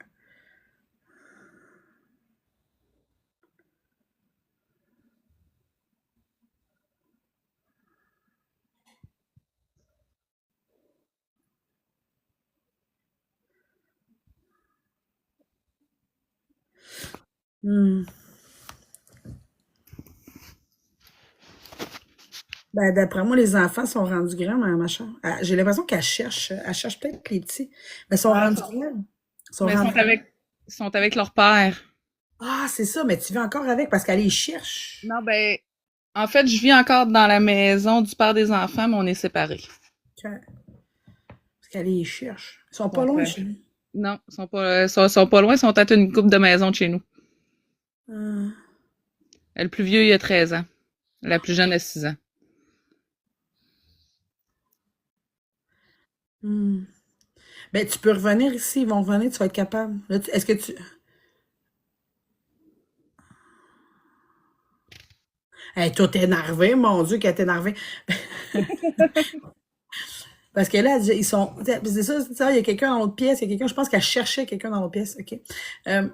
Hmm. Ben, d'après moi, les enfants sont rendus grands, ma chère. J'ai l'impression elle cherche peut-être les petits. Mais ils sont Ah, rendus grands. Ils sont mais rendus grands. ils sont avec leur père. Ah, c'est ça, mais tu vis encore avec parce qu'elle les cherche. Non, ben, en fait, je vis encore dans la maison du père des enfants, mais on est séparés. Parce qu'elle les cherche. Ils sont pas Donc, loin chez nous. non, sont pas loin, ils sont à une coupe de maison de chez nous. Ah. Le plus vieux, il a 13 ans. La plus jeune a 6 ans. Hmm. Ben, tu peux revenir ici, ils vont revenir, tu vas être capable. Là, est-ce que tu. Elle est toute énervée, mon Dieu, qu'elle est énervée. Parce que là, ils sont. C'est ça, il y a quelqu'un dans l'autre pièce, il y a quelqu'un, je pense qu'elle cherchait quelqu'un dans l'autre pièce. OK. Euh,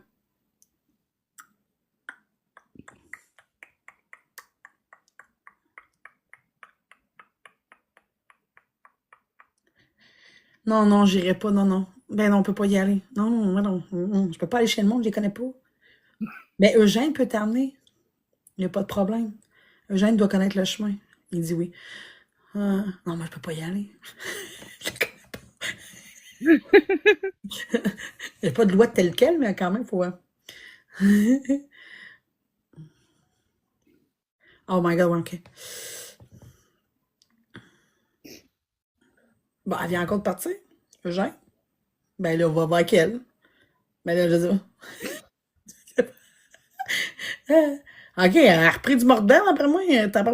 non, non, j'irai pas, non, non. Ben non, on peut pas y aller. Non, non, non, non, je peux pas aller chez le monde, je les connais pas. Mais Eugène peut t'amener. Il n'y a pas de problème. Eugène doit connaître le chemin. Il dit oui. Non, moi, je peux pas y aller. Il n'y a pas de loi telle quelle, mais quand même, il faut. Oh my god, ouais, ok. Bon, elle vient encore de partir, Eugène. Ben là, on va voir avec elle. Ben là, je dis. Ok, elle a repris du mordant, après moi. T'as pas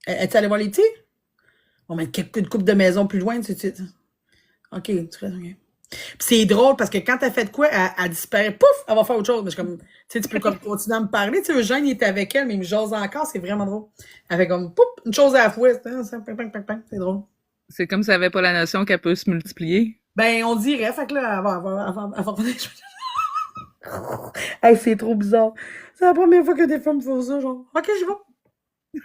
es-tu allé voir les petits? On met une coupe de maison plus loin, tu sais. Ok, tu restes, ok. Puis c'est drôle parce que quand elle fait de quoi, elle disparaît, pouf, elle va faire autre chose. Mais je suis comme, tu sais, tu peux comme continuer à me parler. Tu sais, Eugène, il est avec elle, mais il me jase encore, c'est vraiment drôle. Elle fait comme, pouf, une chose à la fois. C'est drôle. C'est comme si elle avait pas la notion qu'elle peut se multiplier. Ben, on dirait, fait que là, elle va revenir. Hey, c'est trop bizarre. C'est la première fois que des femmes font ça, genre. Ok, je vais.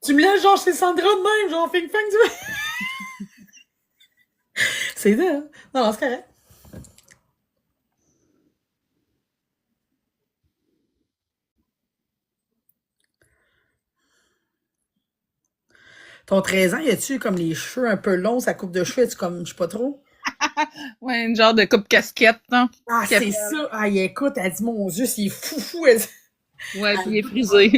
Tu me laisses, genre, chez Sandra de même, genre, fing fang, tu vois. C'est ça, hein? Non, non, c'est correct. Ton 13 ans, y a-tu comme les cheveux un peu longs, sa coupe de cheveux, tu comme, je sais pas trop? Ouais, une genre de coupe casquette, hein. Ah, c'est ça. Ah, écoute, elle dit, mon Dieu, c'est fou, fou. Ouais, puis il est frisé.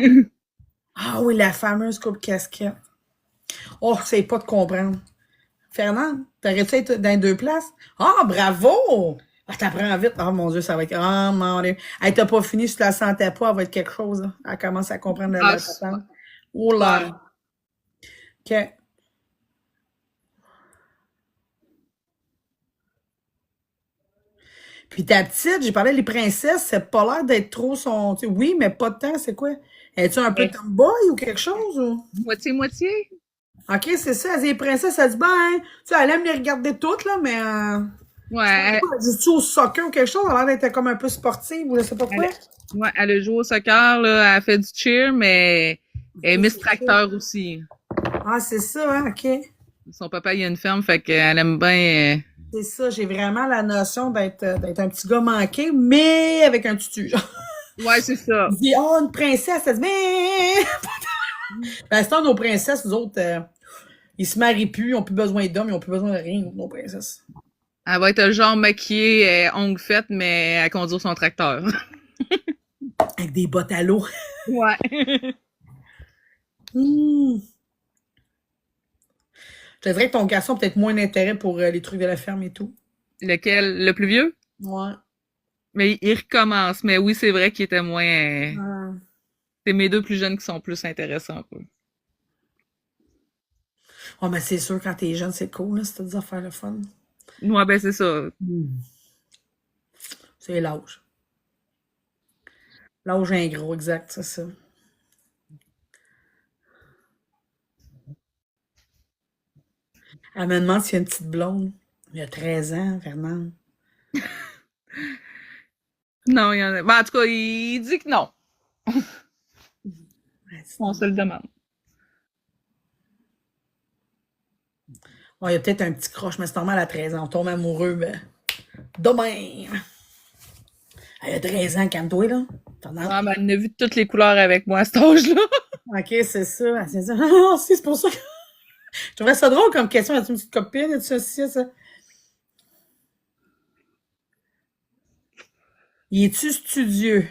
Ah oui, la fameuse coupe casquette. Oh, c'est pas de comprendre. Fernand, t'aurais-tu être dans les deux places? Ah, bravo! Ah, t'apprends vite. Oh mon Dieu, ça va être. Ah, mon Dieu. Elle t'a pas fini, si tu la sentais pas, elle va être quelque chose, là. Elle commence à comprendre Ah, la patente. Oh super. là. OK. Puis ta petite, j'ai parlé des princesses, c'est pas l'air d'être trop son. Tu sais, oui, mais pas de temps, c'est quoi? Es-tu un peu Ouais. tomboy ou quelque chose? Ou? Moitié-moitié. OK, c'est ça. Elle dit les princesses, elle dit, ben, tu sais, elle aime les regarder toutes, là, mais. Je sais Ouais, pas, elle joue-tu au soccer ou quelque chose? Elle a l'air d'être comme un peu sportive ou je sais pas elle, quoi. ouais, elle a joué au soccer, là, elle fait du cheer, mais elle est OK, Miss c'est chill. Tracteur aussi. Ah, c'est ça, hein, OK. Son papa, il a une ferme, fait qu'elle aime bien. C'est ça, j'ai vraiment la notion d'être un petit gars manqué, mais avec un tutu. Genre. Ouais, c'est ça. Il dit, oh, une princesse, elle dit, mais. Ben, c'est nos princesses, nous autres, ils se marient plus, ils n'ont plus besoin d'hommes, ils n'ont plus besoin de rien, nos princesses. Elle va être le genre maquillée, ongles faites, mais à conduire son tracteur. Avec des bottes à l'eau. Ouais. Hmm. Je te dirais que ton garçon a peut-être moins d'intérêt pour les trucs de la ferme et tout. Lequel? Le plus vieux? Ouais. Mais il recommence. Mais oui, c'est vrai qu'il était moins. Ah. C'est mes deux plus jeunes qui sont plus intéressants, quoi. Oh, mais c'est sûr, quand t'es jeune, c'est cool, là, c'est des affaires le fun. Ouais, ben c'est ça. Hmm. C'est l'âge. L'âge ingrat, exact, c'est ça. Elle me demande s'il y a une petite blonde. Il y a 13 ans, Fernand. Non, il y en a. Ben, en tout cas, il dit que non. Elle dit On non. se le demande. Bon, il y a peut-être un petit croche, mais c'est normal à 13 ans. On tombe amoureux, ben, demain. Elle a 13 ans, calme-toi, là. Ah, mais elle a vu toutes les couleurs avec moi à cet âge-là. OK, c'est ça. Elle s'est dit, ah, c'est pour ça que... Je trouvais ça drôle comme question. As-tu une petite copine? As-tu ça? Il est-tu studieux?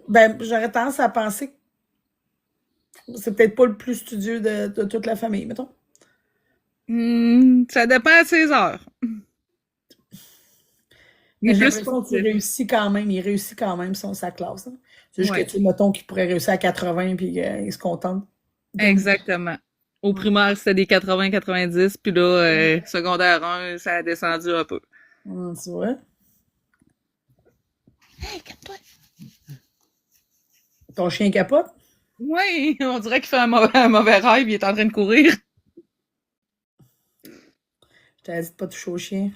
Ben, j'aurais tendance à penser que c'est peut-être pas le plus studieux de toute la famille, mettons. Ça dépend à ses heures. Il Mais est j'ai plus l'impression qu'il sportif. réussit quand même. Il réussit quand même sa classe, hein. C'est juste que, Oui, tu sais, mettons qu'il pourrait réussir à 80 puis il se contente de... exactement. Au primaire, c'était des 80-90, puis là, secondaire 1, ça a descendu un peu. Tu vois? Hey, calme-toi. Ton chien capote? Oui, on dirait qu'il fait un mauvais rêve, il est en train de courir. Je t'avais dit de pas toucher au chien.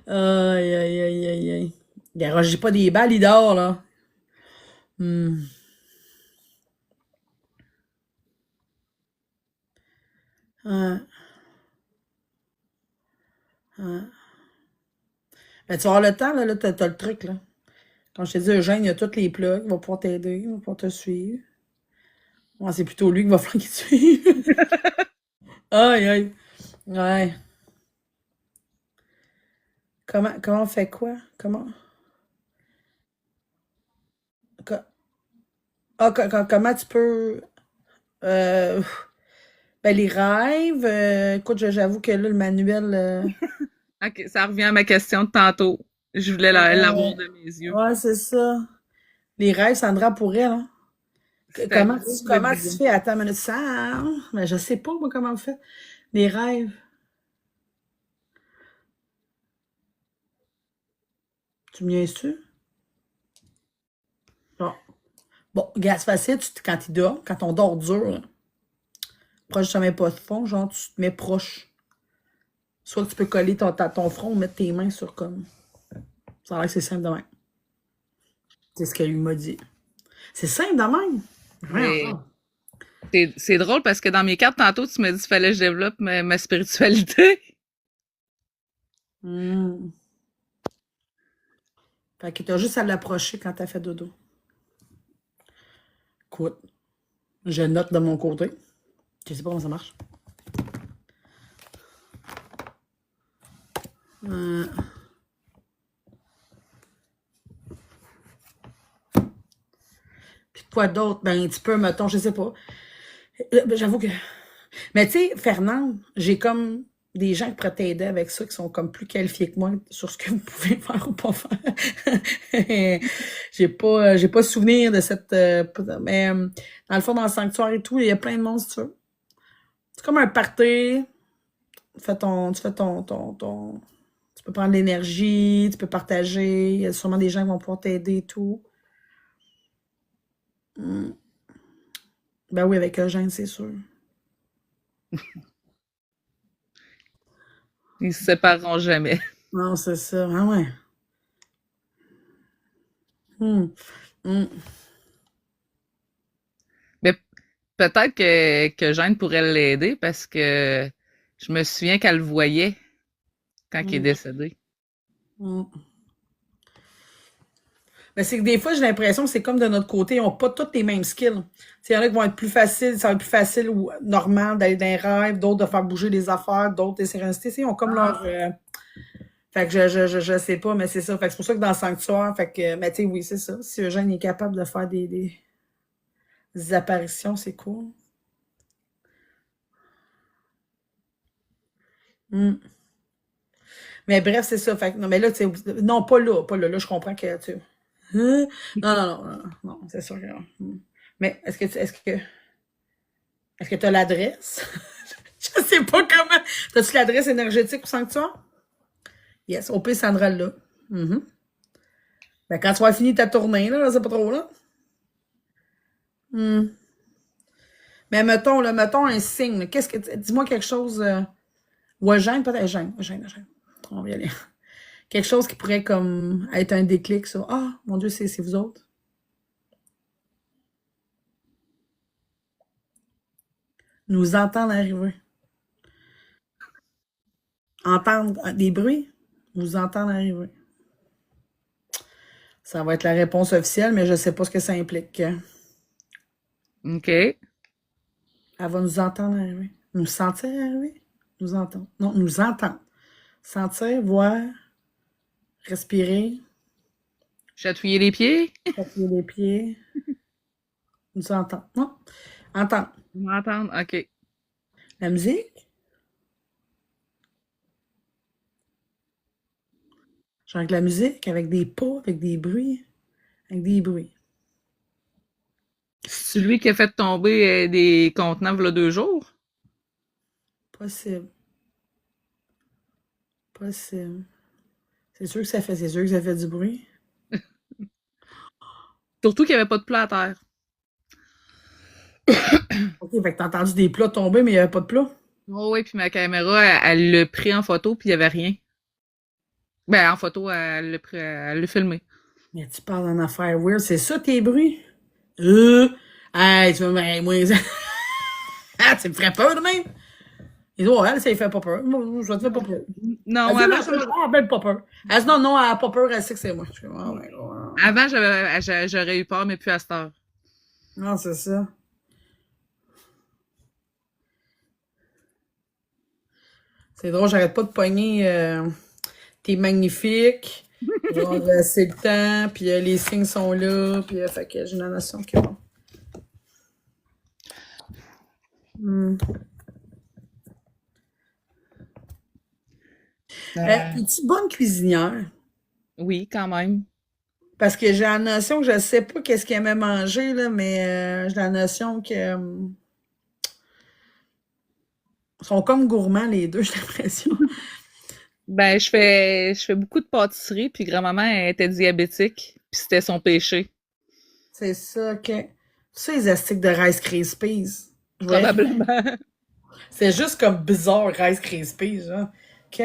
Aïe, aïe, aïe, aïe, aïe. Garagez pas des balles, il dort, là. Hmm. Ah, ah. Ben, tu vas avoir le temps, là, t'as le truc, là. Quand je te dis Eugène, il y a tous les plugs, il va pouvoir t'aider, il va pouvoir te suivre. Ouais, c'est plutôt lui qui va falloir qu'il te suive. Aïe, aïe. Ouais. Comment on fait quoi? Co- comment tu peux... euh, ben, les rêves, écoute, j'avoue que là, le manuel... Ok, ça revient à ma question de tantôt. Je voulais l'avoir de mes yeux. ouais, c'est ça. Les rêves, Sandra, pour elle, hein? C'était gros, le Comment tu bidon. fais? Attends une minute, ça, hein? Mais je sais pas, moi, comment on fait. Les rêves. Tu me niaises-tu? Bon. Bon, gaz facile, quand il dort, quand on dort dur, là, proche du sommeil profond, genre, tu te mets proche. Soit que tu peux coller ton front ou mettre tes mains sur comme. Ça a l'air que c'est simple de même. C'est ce qu'elle lui m'a dit. C'est simple de même. Voyons Mais donc. c'est drôle parce que dans mes cartes tantôt, tu m'as dit qu'il fallait que je développe ma spiritualité. Hmm. Fait que t'as juste à l'approcher quand t'as fait dodo. Écoute, je note de mon côté. Je sais pas comment ça marche. Euh, Puis quoi d'autre? Ben, tu peux, mettons, je sais pas. Ben, j'avoue que. Mais tu sais, Fernande, j'ai comme des gens qui pourraient t'aider avec ça, qui sont comme plus qualifiés que moi sur ce que vous pouvez faire ou pas faire. J'ai pas souvenir de cette. Mais dans le fond, dans le sanctuaire et tout, il y a plein de monde, si tu veux. C'est comme un party. Tu peux prendre l'énergie, tu peux partager. Il y a sûrement des gens qui vont pouvoir t'aider et tout. Hmm. Ben oui, avec Eugène, c'est sûr. Ils se sépareront jamais. Non, c'est ça. Ah ouais. Hmm. Hmm. Mais peut-être que Jeanne pourrait l'aider parce que je me souviens qu'elle le voyait quand il est Hmm. décédé. Hmm. Mais c'est que des fois, j'ai l'impression que c'est comme de notre côté, ils n'ont pas tous les mêmes skills. Il y en a qui vont être plus faciles, ça va être plus facile ou normal d'aller dans les rêves, d'autres de faire bouger les affaires, d'autres des sérénités. Ils ont comme leur. Fait que je sais pas, mais c'est ça. Fait que c'est pour ça que dans le sanctuaire, fait que, mais tu sais, oui, c'est ça. Si Eugène est capable de faire des apparitions, c'est cool. Hmm. Mais bref, c'est ça. Fait que, non, mais là, tu sais, non, pas là. Là, je comprends que tu. Hein? Non, non, non, non, non, c'est sûr que non. Mais est-ce que tu as l'adresse? Je sais pas comment. T'as-tu l'adresse énergétique au sanctuaire? Yes, au pire, Sandra là. Mhm. Ben, quand tu vas finir ta tournée, là, c'est pas trop là. Hmm. Mais mettons un signe. Qu'est-ce que dis-moi quelque chose. Ou Eugène, peut-être Eugène. On va y aller. Quelque chose qui pourrait comme être un déclic sur ah, mon Dieu, c'est vous autres. Nous entendre arriver. Entendre des bruits. Vous entendre arriver. Ça va être la réponse officielle, mais je sais pas ce que ça implique. OK. Elle va nous entendre arriver. Nous sentir arriver? Nous entendre. Non, nous entendre. Sentir, voir, respirer, Chatouiller les pieds? appuyer les pieds. Nous entendre. Non, entendre. M'entendre? OK. La musique? Genre avec la musique, avec des pas, avec des bruits. Avec des bruits. C'est lui qui a fait tomber des contenants v'là 2 jours? Possible. Possible. C'est sûr que ça fait du bruit. Surtout qu'il n'y avait pas de plat à terre. OK, fait que t'as entendu des plats tomber, mais il n'y avait pas de plats. Oh oui, puis ma caméra, elle l'a pris en photo, puis il n'y avait rien. Ben, en photo, elle l'a filmé. Mais tu parles en affaire weird, c'est ça tes bruits? Hey, tu vas me... Moi, ah, tu me ferais peur de même? Ils disent, ouais, elle, ça lui fait pas peur. Moi, je te fais pas peur. Non, Elle dit, avant, non, elle a même pas peur. Elle dit, non, non, elle a pas peur, elle sait que c'est moi. Je suis comme, oh, ouais, avant j'aurais eu peur, mais plus à cette heure. non, c'est ça. C'est drôle, j'arrête pas de pogner. T'es magnifique. Genre, c'est le temps, puis les signes sont là, puis fait que j'ai une notion que bon. Es-tu bonne cuisinière? Oui, quand même. Parce que j'ai la notion que je sais pas qu'est-ce qu'elle aimait manger, là, mais j'ai la notion que sont comme gourmands les deux, j'ai l'impression. Ben, je fais beaucoup de pâtisserie, puis grand-maman elle était diabétique, puis c'était son péché. C'est ça, que. Ça, les astiques de Rice Krispies. Ouais. Probablement. C'est juste comme bizarre, Rice Krispies, genre. OK.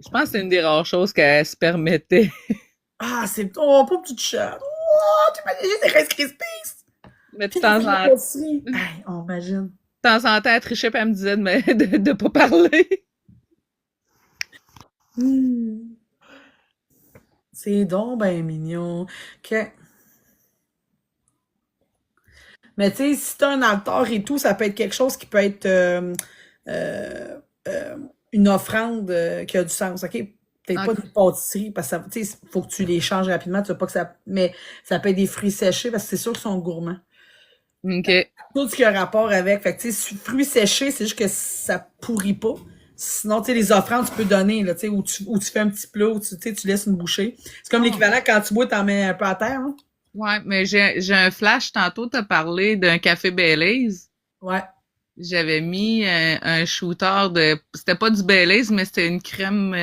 Je pense que c'est une des rares choses qu'elle se permettait. Ah, c'est. Oh, pas petite chat. Oh, tu imagines des Rice Krispies? Mais de Puis temps la en pâtisserie. Hey, on imagine. elle trichait, puis elle me disait de pas parler. C'est donc ben mignon. OK. Mais tu sais, si t'as un altar et tout, ça peut être quelque chose qui peut être euh, euh, une offrande qui a du sens, OK? Peut-être pas Ok. des pâtisseries, parce que tu sais, faut que tu les changes rapidement, tu veux pas que ça. Mais ça peut être des fruits séchés, parce que c'est sûr qu'ils sont gourmands. OK. Tout ce qui a rapport avec. Fait que tu sais, fruits séchés, c'est juste que ça pourrit pas. Sinon, tu sais, les offrandes, tu peux donner, là, tu sais, où tu fais un petit plat, où tu sais, tu laisses une bouchée. C'est comme l'équivalent quand tu bois, t'en mets un peu à terre, hein? Ouais, mais j'ai un flash. Tantôt, t'as parlé d'un café Baileys. Ouais. J'avais mis un shooter de... C'était pas du Baileys, mais c'était une crème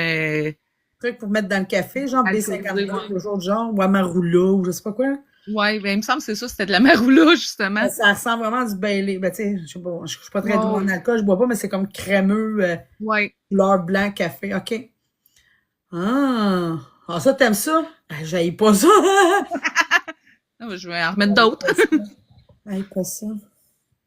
Truc pour mettre dans le café, genre alcoolisée. B52, Ouais, quelque chose de genre, ou Amarula, ou je sais pas quoi. ouais, ben, il me semble que c'est ça, c'était de la maroula, justement. Ça ressemble vraiment à du Bailey. Ben, tu sais, je sais pas, je suis pas très douée en Ouais, alcool, je bois pas, mais c'est comme crémeux, ouais. couleur blanc, café. OK. Ah, ah ça, t'aimes ça? Ah, j'haïs pas ça. Ah, je vais en remettre d'autres. J'haïs pas ça.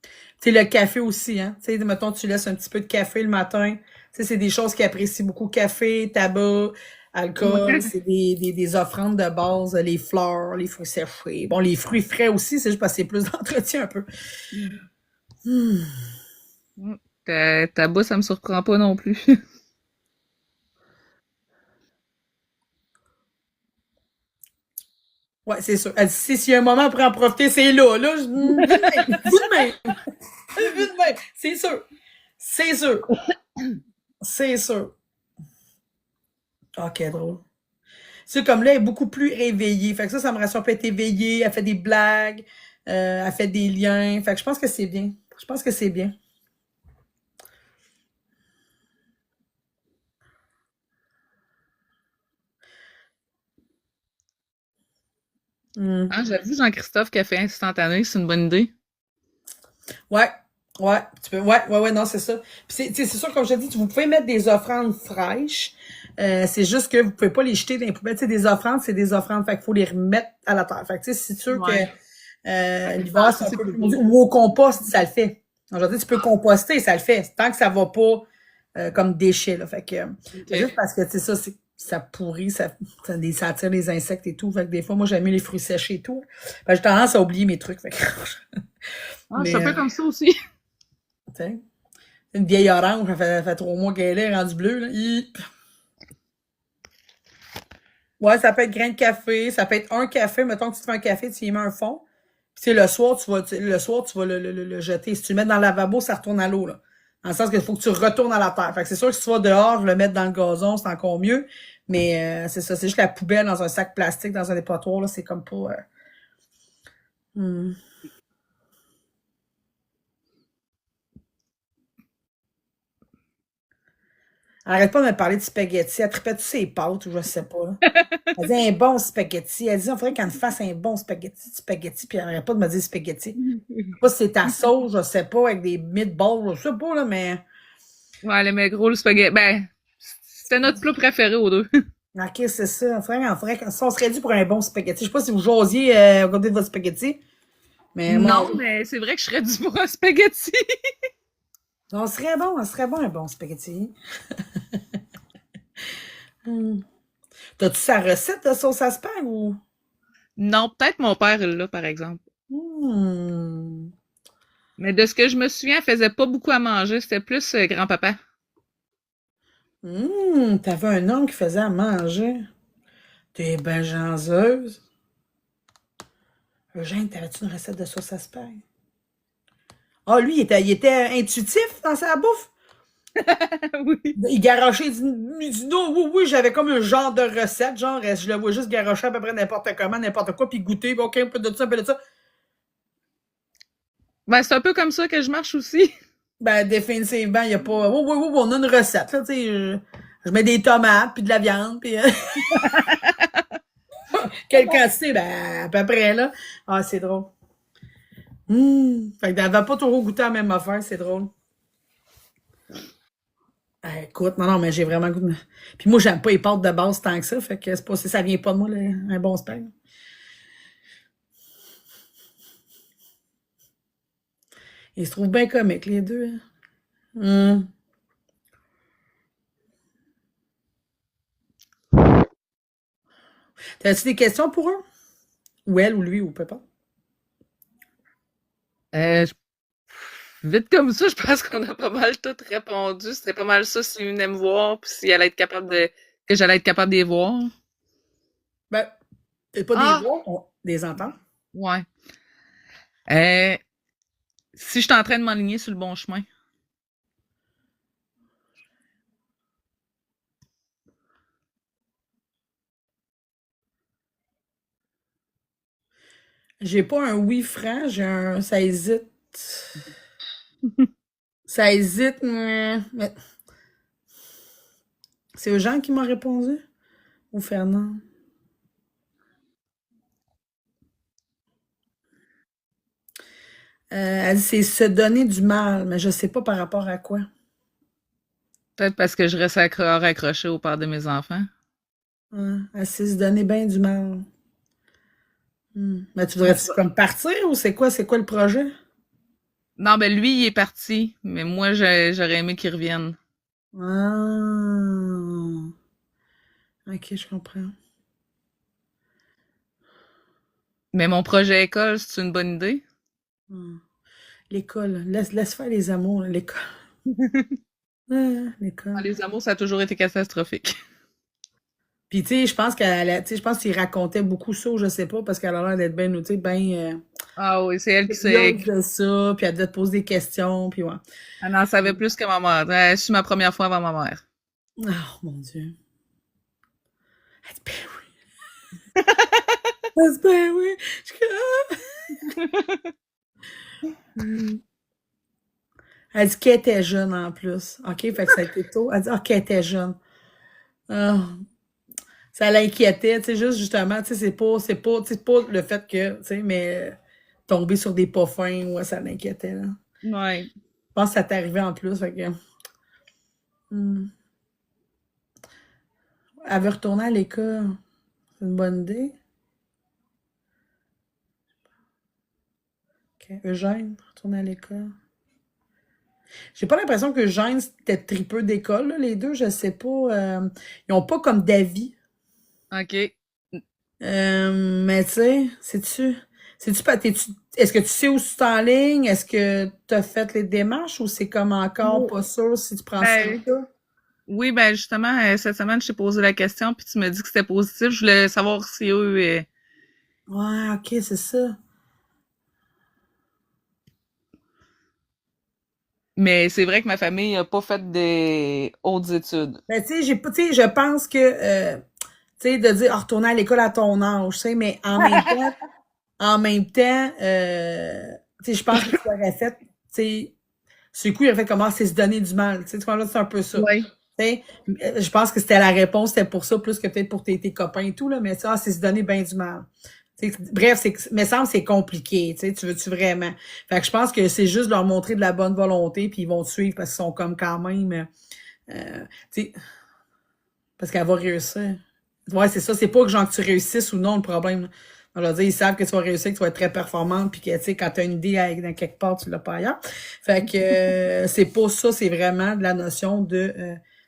Tu sais, le café aussi, hein. Tu sais, mettons, tu laisses un petit peu de café le matin. Tu sais, c'est des choses qui apprécient beaucoup. Café, tabac, alcool, Ouais. c'est des offrandes de base, les fleurs, les fruits séchés. Bon, les fruits frais aussi, c'est juste parce que c'est plus d'entretien un peu. Ta boue, ça me surprend pas non plus. Ouais, c'est sûr. Elle dit, si, s'il y a un moment pour en profiter, c'est là. Là, vu de même. Vu de même. C'est sûr. C'est sûr. C'est sûr. Ok, drôle. C'est comme là, elle est beaucoup plus réveillée. Fait que ça me rassure. Elle peut être éveillée, elle fait des blagues, elle fait des liens. Fait que je pense que c'est bien. Je pense que c'est bien. Hmm. Ah, j'avoue, Jean-Christophe, café instantané, c'est une bonne idée. Ouais. Ouais, tu peux. Ouais, non, c'est ça. Puis c'est sûr, comme je te dis, vous pouvez mettre des offrandes fraîches. C'est juste que vous pouvez pas les jeter dans les poubelles. Tu sais, des offrandes, c'est des offrandes. Fait qu'il faut les remettre à la terre. Fait que tu sais, c'est sûr que Ouais. l'hiver, c'est un peu plus mondial. Ou au compost, ça le fait. Aujourd'hui, tu peux composter, ça le fait. Tant que ça va pas comme déchet, là. Fait que Ok. c'est juste parce que, tu sais, ça, c'est ça pourrit, ça attire les insectes et tout. Fait que des fois, moi, j'aime mieux les fruits séchés et tout. Fait que j'ai tendance à oublier mes trucs. Fait que Ah, je suis mais, un peu comme ça aussi. tu sais, une vieille orange, ça fait 3 mois qu'elle est rendue bleue, là. Ouais, ça peut être grain de café, ça peut être un café. Mettons que tu te fais un café, tu y mets un fond. Puis, tu sais, le soir, tu vas le jeter. Si tu le mets dans le lavabo, ça retourne à l'eau, là. Dans le sens qu'il faut que tu retournes à la terre. Fait que c'est sûr que si tu vas dehors, le mettre dans le gazon, c'est encore mieux. Mais c'est ça, c'est juste la poubelle dans un sac plastique, dans un dépotoir, là, c'est comme pas. Hmm. Arrête pas de me parler de spaghetti. Elle tripait-tu ses pâtes ou je sais pas, là. Elle dit un bon spaghetti. Elle dit, on faudrait qu'elle me fasse un bon spaghetti, puis elle arrête pas de me dire spaghetti. Je sais pas si c'est ta sauce, je sais pas, avec des meatballs, je sais pas, là, mais. Ouais, le maigre, le spaghetti. Ben, c'était notre plat préféré aux deux. Ok, c'est ça. Ça, on serait dû pour un bon spaghetti. Je sais pas si vous josiez à côté de votre spaghetti, mais moi, Non, mais c'est vrai que je serais dû pour un spaghetti. on serait bon un bon spaghetti. Hmm. T'as-tu sa recette de sauce à spag ou? Non, peut-être mon père est là, par exemple. Hmm. Mais de ce que je me souviens, elle faisait pas beaucoup à manger. C'était plus grand-papa. T'avais un oncle qui faisait à manger. T'es ben chanceuse. Eugène, t'avais-tu une recette de sauce à spag? Ah, lui, il était intuitif dans sa bouffe. Oui. Il garochait, il dit non, oui, oui, j'avais comme un genre de recette, genre, je le vois juste garocher à peu près n'importe comment, n'importe quoi, puis goûter, ok, un peu de ça, un peu de ça. Ben, c'est un peu comme ça que je marche aussi. Ben, définitivement, il n'y a pas, oui, oui, oui, on a une recette, là, tu sais, je mets des tomates, puis de la viande, puis quelle quantité, ben, à peu près, là. Ah, c'est drôle. Fait qu'elle va pas toujours goûté à la même affaire, c'est drôle. Écoute, non, non, mais j'ai vraiment goût. Puis moi, j'aime pas les pâtes de base tant que ça, fait que c'est pas si ça vient pas de moi, un bon spag. Ils se trouvent bien comiques, les deux, hein. Hum. T'as-tu des questions pour eux? Ou elle, ou lui, ou peu importe. Euh, Vite comme ça, je pense qu'on a pas mal tout répondu. C'était pas mal ça s'il venait me voir, puis si elle allait être capable de que j'allais être capable de les voir. Ben, c'est pas des Ah, voix, on des entend. ouais. Euh, Si je suis en train de m'enligner sur le bon chemin. J'ai pas un oui franc, j'ai un ça hésite. Ça hésite, mais c'est Eugène qui m'a répondu? Ou Fernand? Elle dit c'est se donner du mal, mais je sais pas par rapport à quoi. Peut-être parce que je reste accroché au père de mes enfants. Elle sait se donner bien du mal. Mais tu Ouais, voudrais comme partir ou c'est quoi le projet? non, ben lui, il est parti, mais moi, j'aurais aimé qu'il revienne. Ah, ok, je comprends. Mais mon projet école, c'est une bonne idée. Ah. L'école, laisse faire les amours, là, l'école. Ah, L'école. les amours, ça a toujours été catastrophique. Puis tu sais, je pense qu'il racontait beaucoup ça, ou je sais pas, parce qu'elle a l'air d'être bien, tu sais, bien Ah oui, c'est elle qui s'est. curieuse de ça, puis elle devait te poser des questions, puis ouais. Elle en savait plus que ma mère. C'est ma première fois avant ma mère. Oh mon Dieu. Elle dit, ben oui. Elle dit, ben oui. Je suis comme, ah. Elle dit qu'elle était jeune en plus. OK, fait que ça a été tôt. Elle dit, qu'elle était jeune. Ah, ça l'inquiétait, tu sais, juste justement, tu sais, c'est pas le fait que, tu sais, mais tomber sur des pas fins, ouais, ça l'inquiétait, là. Ouais. Je pense que ça t'est arrivé en plus, fait que. hmm. Elle veut retourner à l'école. C'est une bonne idée. OK. Eugène, retourner à l'école. J'ai pas l'impression que Gênes, c'était tripeux d'école, là, les deux, je sais pas. Ils ont pas comme d'avis. OK. Mais tu sais, c'est-tu pas, est-ce que tu sais où tu t'enlignes? Est-ce que tu as fait les démarches ou c'est comme encore Ou- pas sûr si tu prends ça ou Ben, ça? oui, ben justement, cette semaine, je t'ai posé la question, puis tu m'as dit que c'était positif. Je voulais savoir si eux... Ouais, ok, c'est ça. Mais c'est vrai que ma famille a pas fait des hautes études. Ben, tu sais, tu sais, je pense que, tu sais, de dire, ah, retourner à l'école à ton âge, tu sais, mais en même temps, tu sais, je pense que tu aurais fait, tu sais, ce coup, il aurait fait comment c'est se donner du mal, tu sais, tu vois, là, c'est un peu ça. Oui. Tu sais, je pense que c'était la réponse, c'était pour ça, plus que peut-être pour tes copains et tout, là, mais ça, c'est se donner bien du mal. Tu sais, bref, me semble que c'est compliqué, tu sais, tu veux-tu vraiment? Fait que je pense que c'est juste leur montrer de la bonne volonté, puis ils vont te suivre parce qu'ils sont comme quand même, tu sais, parce qu'elle va réussir. Ouais, c'est ça, c'est pas que genre que tu réussisses ou non le problème, là. On va dire, ils savent que tu vas réussir, que tu vas être très performante, puis que, tu sais, quand tu as une idée dans quelque part, tu l'as pas ailleurs. Fait que c'est pas ça, c'est vraiment de la notion de,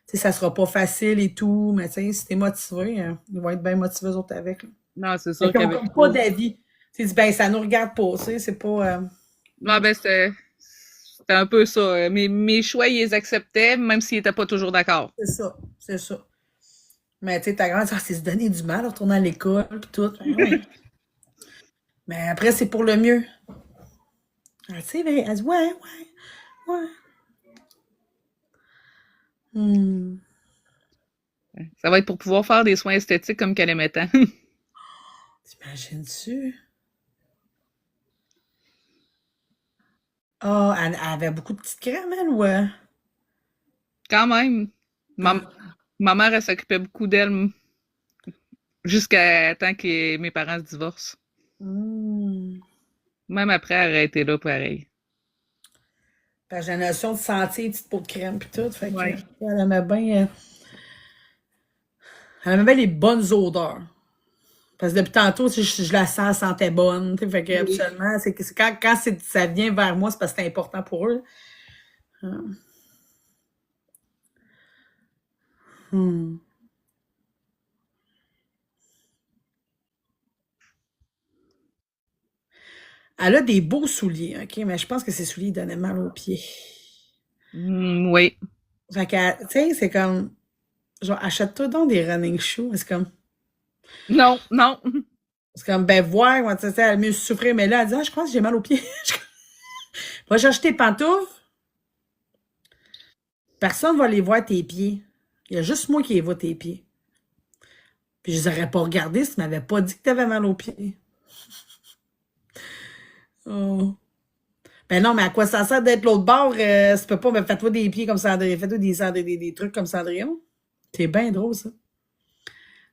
tu sais, ça sera pas facile et tout, mais tu sais, si t'es motivé, ils vont être bien motivés eux autres avec, là. Non, c'est Fait sûr qu'ils ont qu'avec comme pas toi. d'avis. Tu dis, ben, ça nous regarde pas, tu sais, c'est pas, Non, ben c'était un peu ça. Mes choix, ils les acceptaient, même s'ils étaient pas toujours d'accord. c'est ça, c'est ça. Mais tu sais, ta grand-mère, ah, c'est se donner du mal, retourner à l'école, pis tout. Ben oui. Mais après, c'est pour le mieux. Ah, tu sais, ben, elle dit, ouais, ouais, ouais. Hmm. Ça va être pour pouvoir faire des soins esthétiques comme qu'elle aimait tant. T'imagines-tu? Ah, elle avait beaucoup de petites crèmes, elle, ou... Quand même. Ma, Ah. ma mère, elle s'occupait beaucoup d'elle jusqu'à temps que mes parents se divorcent. Hmm. Même après, elle aurait été là pareil. Parce que j'ai la notion de sentir les petites pots de crème pis tout. Fait que, Ouais. elle aimait bien les bonnes odeurs. Parce que depuis tantôt, tu sais, je la sens, elle sentait bonne. Tu sais, fait que, Oui. absolument, c'est quand ça vient vers moi, c'est parce que c'est important pour eux. Ah. Hmm. Elle a des beaux souliers, OK? Mais je pense que ses souliers donnaient mal aux pieds. Oui. Fait que, tu sais, c'est comme, genre, achète-toi donc des running shoes. Non, non. C'est comme, ben, voir, moi, tu sais, elle a mieux souffrir. Mais là, elle dit, ah, je pense que j'ai mal aux pieds. Va chercher tes pantoufles. Personne va les voir tes pieds. Il y a juste moi qui les vois tes pieds. Puis je les aurais pas regardés si tu m'avais pas dit que t'avais mal aux pieds. Oh. Ben non, mais à quoi ça sert d'être l'autre bord? Tu peux pas, ben fais-toi des pieds comme Cendrillon. Fais-toi des trucs comme Cendrillon. C'est bien drôle, ça.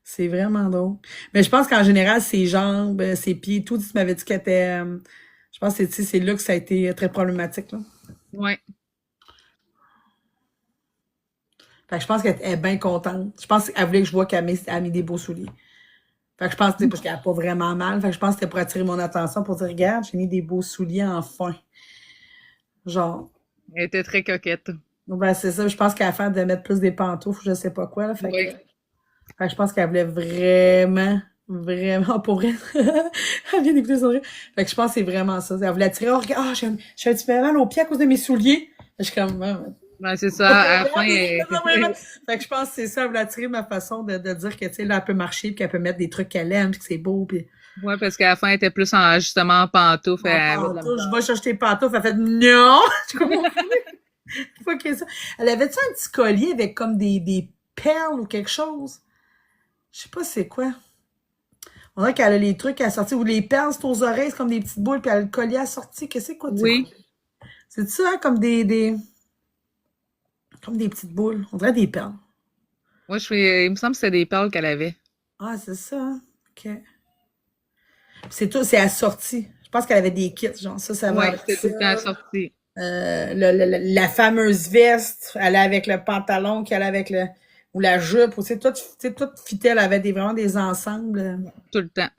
C'est vraiment drôle. Mais je pense qu'en général, ses jambes, ses pieds, tout, tu m'avais dit qu'elle était. Je pense que c'est là que ça a été très problématique, là. Ouais. Fait que je pense qu'elle est bien contente. Je pense qu'elle voulait que je vois qu'elle a mis des beaux souliers. Fait que je pense que c'est parce qu'elle a pas vraiment mal. Fait que je pense que c'était pour attirer mon attention, pour dire, regarde, j'ai mis des beaux souliers enfin. Genre. Elle était très coquette. Ben, c'est ça. Je pense qu'elle a fait de mettre plus des pantoufles, je sais pas quoi, là. Oui. Fait que je pense qu'elle voulait vraiment, vraiment pour elle. Elle vient d'écouter son rire. Fait que je pense que c'est vraiment ça. Elle voulait attirer, oh, regarde, oh, j'ai un petit peu mal au pied à cause de mes souliers. Je suis comme, ouais, ouais. Ben, c'est ça. À la fin, Fait que je pense que c'est ça, elle voulait attirer ma façon de dire que, tu sais, là, elle peut marcher, puis qu'elle peut mettre des trucs qu'elle aime, puis que c'est beau, puis ouais, parce qu'à la fin, elle était plus en, justement en pantoufle. en Elle avait de la pantoufle, misère. je vais chercher tes pantoufles. Elle fait, non! Je comprends pas que ça. Elle avait-tu un petit collier avec comme des perles ou quelque chose? Je sais pas c'est quoi. On dirait qu'elle a les trucs à sortir, ou les perles sur aux oreilles, c'est comme des petites boules, puis elle a le collier à sortir. Qu'est-ce que c'est quoi, tu sais? Oui. C'est ça, hein, comme des petites boules. On dirait des perles. Moi, il me semble que c'était des perles qu'elle avait. Ah, c'est ça, hein? OK. C'est tout, c'est assorti. Je pense qu'elle avait des kits, genre ça va Oui, avec c'était tout ça. le temps sorti. La fameuse veste, elle allait avec le pantalon, qu'elle allait avec ou la jupe, ou tu sais, tout fitait, elle avait vraiment des ensembles. Tout le temps.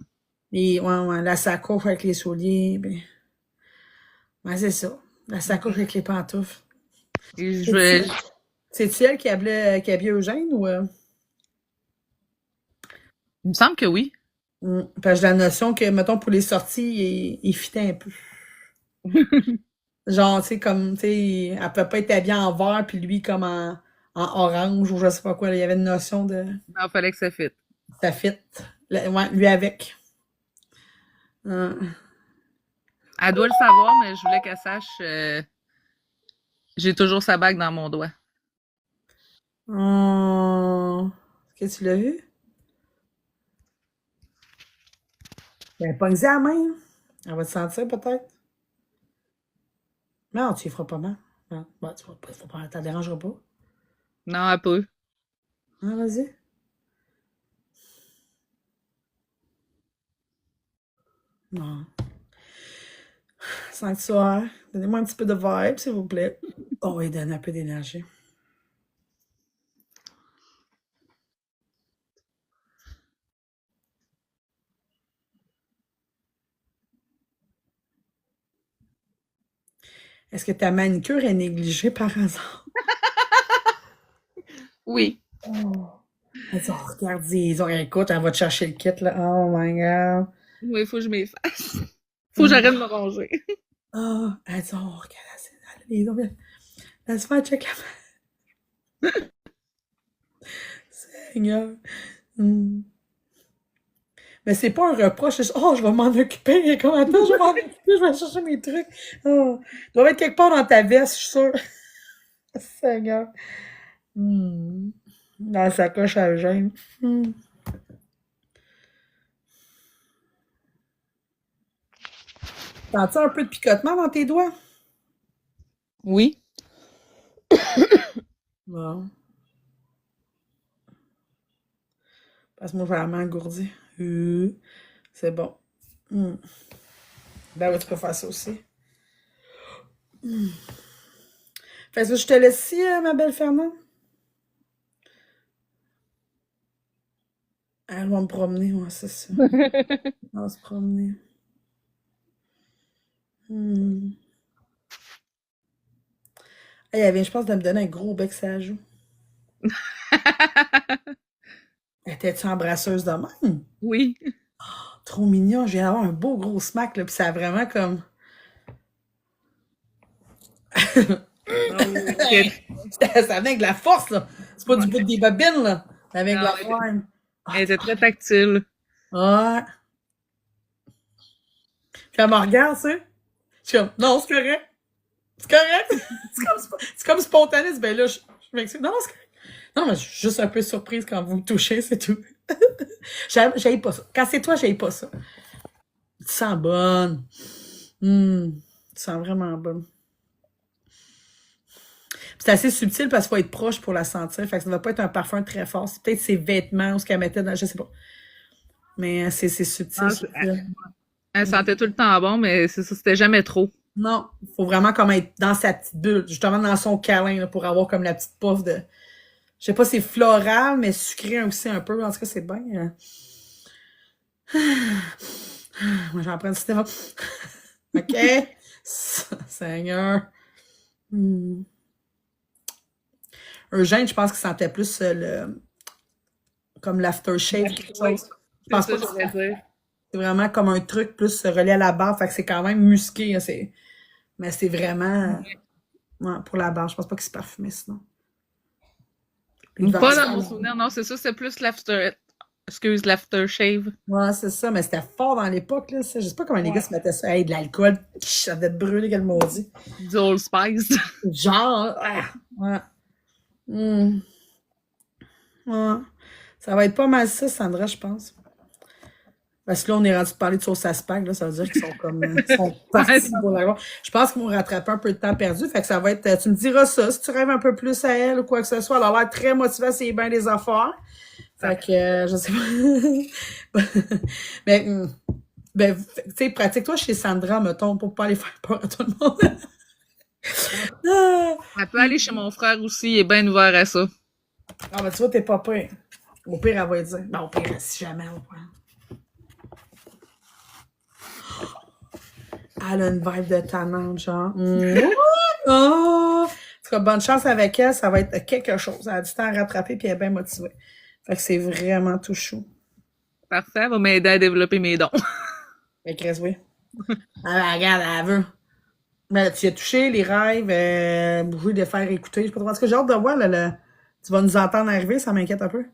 Et ouais, ouais, la sacoche avec les souliers, ben, ouais, c'est ça. La sacoche avec les pantoufles. Et C'est-tu c'est-tu elle qui habillait Eugène ou... Il me semble que oui. Parce que j'ai la notion que, mettons, pour les sorties, il fitait un peu. Genre, tu sais, comme, tu sais, elle peut pas être habillée en vert, puis lui comme en orange, ou je sais pas quoi. Là. Il y avait une notion de... Non, fallait que ça fitte. Ça fit. Ouais, lui avec. Hum. Elle doit le savoir, mais je voulais qu'elle sache, j'ai toujours sa bague dans mon doigt. Est-ce que tu l'as vu? Ben, pogne-y à la main. Elle va te sentir, peut-être. Non, tu y feras pas mal. Non, bah, tu vas pas, faut pas, t'en dérangeras pas. Non, elle peut. Ah, vas-y. Non. Sanctuaire. Donnez-moi un petit peu de vibe, s'il vous plaît. Oh, oui, donne un peu d'énergie. Est-ce que ta manicure est négligée par hasard? Oui. Oh. Elle dit, oh, regarde, ils ont, écoute, elle va te chercher le kit, là. Oh my god. Oui, il faut que je m'efface. Faut que Oh, j'arrête de me ranger. elle dit, oh, regarde, elle a les ongles. Laisse faire, check la Seigneur. Hmm. Mais c'est pas un reproche, c'est juste, oh, je vais m'en occuper. Comme, attends, je vais m'en occuper, je vais chercher mes trucs. Oh. Il doit être quelque part dans ta veste, je suis sûre. Seigneur. Hmm. Dans la sacoche à Eugène. Hmm. Sens-tu un peu de picotement dans tes doigts? Oui. Bon. Parce que moi, j'ai la main engourdie. C'est bon. Hmm. Ben oui, tu peux faire ça aussi. Fait que je te laisse ici, ma belle Fernande. Elle va me promener, ouais, c'est ça. On va se promener. Hmm. Hey, elle vient, je pense, de me donner un gros bec sur la joue. Étais-tu embrasseuse de même? Oui. Trop mignon. Je viens d'avoir un beau gros smack, là, puis ça a vraiment comme... Ah oui. Ok. Ça vient avec de la force, là. C'est pas du bout des babines, là. Ça vient avec de Non, la forme. Ah, elle était très tactile. ouais. Puis elle me regarde, tu sais. Je suis comme, non, c'est correct. C'est correct. C'est comme spontané. Ben là, je m'excuse. Non, c'est correct. Non, mais je suis juste un peu surprise quand vous me touchez, c'est tout. J'aille pas ça. Quand c'est toi, j'aille pas ça. Tu sens bonne. Tu sens vraiment bonne. C'est assez subtil parce qu'il faut être proche pour la sentir. Fait que ça ne va pas être un parfum très fort. C'est peut-être ses vêtements ou ce qu'elle mettait dans. Je sais pas. Mais c'est subtil, Ah, subtil. elle sentait tout le temps bon, mais c'est ça, c'était jamais trop. Non, il faut vraiment comme être dans sa petite bulle, justement dans son câlin, là, pour avoir comme la petite puff de. Je sais pas, c'est floral, mais sucré aussi un peu. En tout cas, c'est bien. Moi, j'en prends une petite effort. OK? Seigneur. Hmm. Eugène, je pense qu'il sentait plus comme l'aftershave, quelque chose. Je C'est pense ça, pas je que voulais dire. c'est vraiment comme un truc plus relié à la barbe. Fait que c'est quand même musqué. Hein, mais c'est vraiment ouais, pour la barbe. Je pense pas qu'il se parfumait sinon. Puis le Pas ventre, dans mon souvenir, non, c'est ça, c'est plus l'after. Excuse, l'aftershave. ouais, c'est ça. Mais c'était fort dans l'époque. Là, ça. Je sais pas comment les gars Ouais. se mettaient ça. Hey, de l'alcool. Ça devait te brûler, quel maudit. Du Old Spice. Genre, ah, ouais. Hmm, ouais. Ça va être pas mal ça, Sandra, je pense. Parce que là, on est rendu de parler de sauce à spag, là, ça veut dire qu'ils sont comme ils sont Ouais, partis pour la voir. Je pense qu'ils vont rattraper un peu de temps perdu. Fait que ça va être. Tu me diras ça, si tu rêves un peu plus à elle ou quoi que ce soit. Elle a l'air très motivée, c'est bien des affaires. Fait que je sais pas. Mais ben, tu sais, pratique-toi chez Sandra, mettons, pour pas aller faire peur à tout le monde. Ah, elle peut aller chez mon frère aussi, il est bien ouvert à ça. ah, ben tu vois, t'es pas pire. Au pire, elle va dire. Ben, au pire, si jamais, on va. Elle a une vibe de tannante, genre. Oh! tout cas, bonne chance avec elle, ça va être quelque chose. Elle a du temps à rattraper puis elle est bien motivée. Fait que c'est vraiment tout chou. Parfait, elle va m'aider à développer mes dons. Fait que Chris, oui. Regarde, elle veut. Mais tu as touché les rêves, bouger de faire écouter. Je sais pas trop. Parce que j'ai hâte de voir, tu vas nous entendre arriver, ça m'inquiète un peu.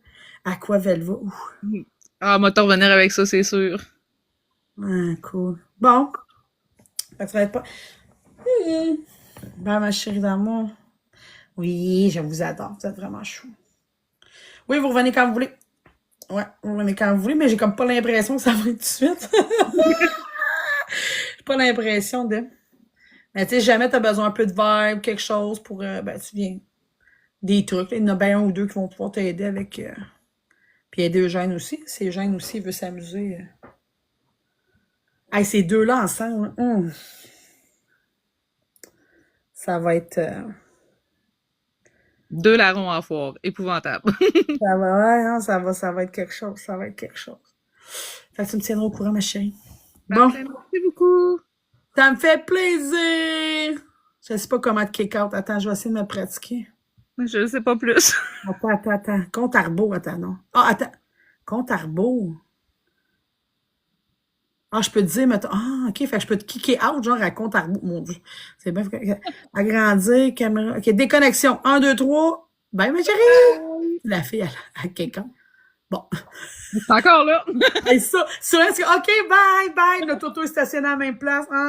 À quoi Velva? Ah, moi, t'en revenir avec ça, c'est sûr. Ah, cool. Bon. Fait que ça va être pas. Ben, ma chérie d'amour. Oui, je vous adore. Vous êtes vraiment chou. Oui, vous revenez quand vous voulez. Ouais, vous revenez quand vous voulez, mais j'ai comme pas l'impression que ça va être tout de suite. J'ai pas l'impression de. Mais tu sais, jamais t'as besoin un peu de vibe, quelque chose pour. Ben, tu viens. Des trucs. Là. Il y en a bien un ou deux qui vont pouvoir t'aider avec. Puis aider Eugène aussi. Si Eugène aussi veut s'amuser. Hey, ces deux-là ensemble, ça va être. Deux larrons en foire. Épouvantable. Ça va, ouais, hein, ça va être quelque chose. Ça va être quelque chose. Fait que tu me tiendras au courant, ma chérie. Bon, Parfait, merci beaucoup. ça me fait plaisir. Je sais pas comment te kick out. Attends, je vais essayer de me pratiquer. Je ne sais pas plus. Attends. Compte à rebours, attends, non. Ah, attends. Compte à rebours. Ah, je peux te dire, mettons. Ah, OK, fait que je peux te kicker out, genre à compte à rebours. Mon Dieu. C'est bien. Agrandir, caméra. OK, déconnexion. 1, 2, 3. Bye, ma chérie. La fille, elle kick out. Bon. C'est encore là. Et ça, OK, bye. Notre auto est stationné à la même place. Ah.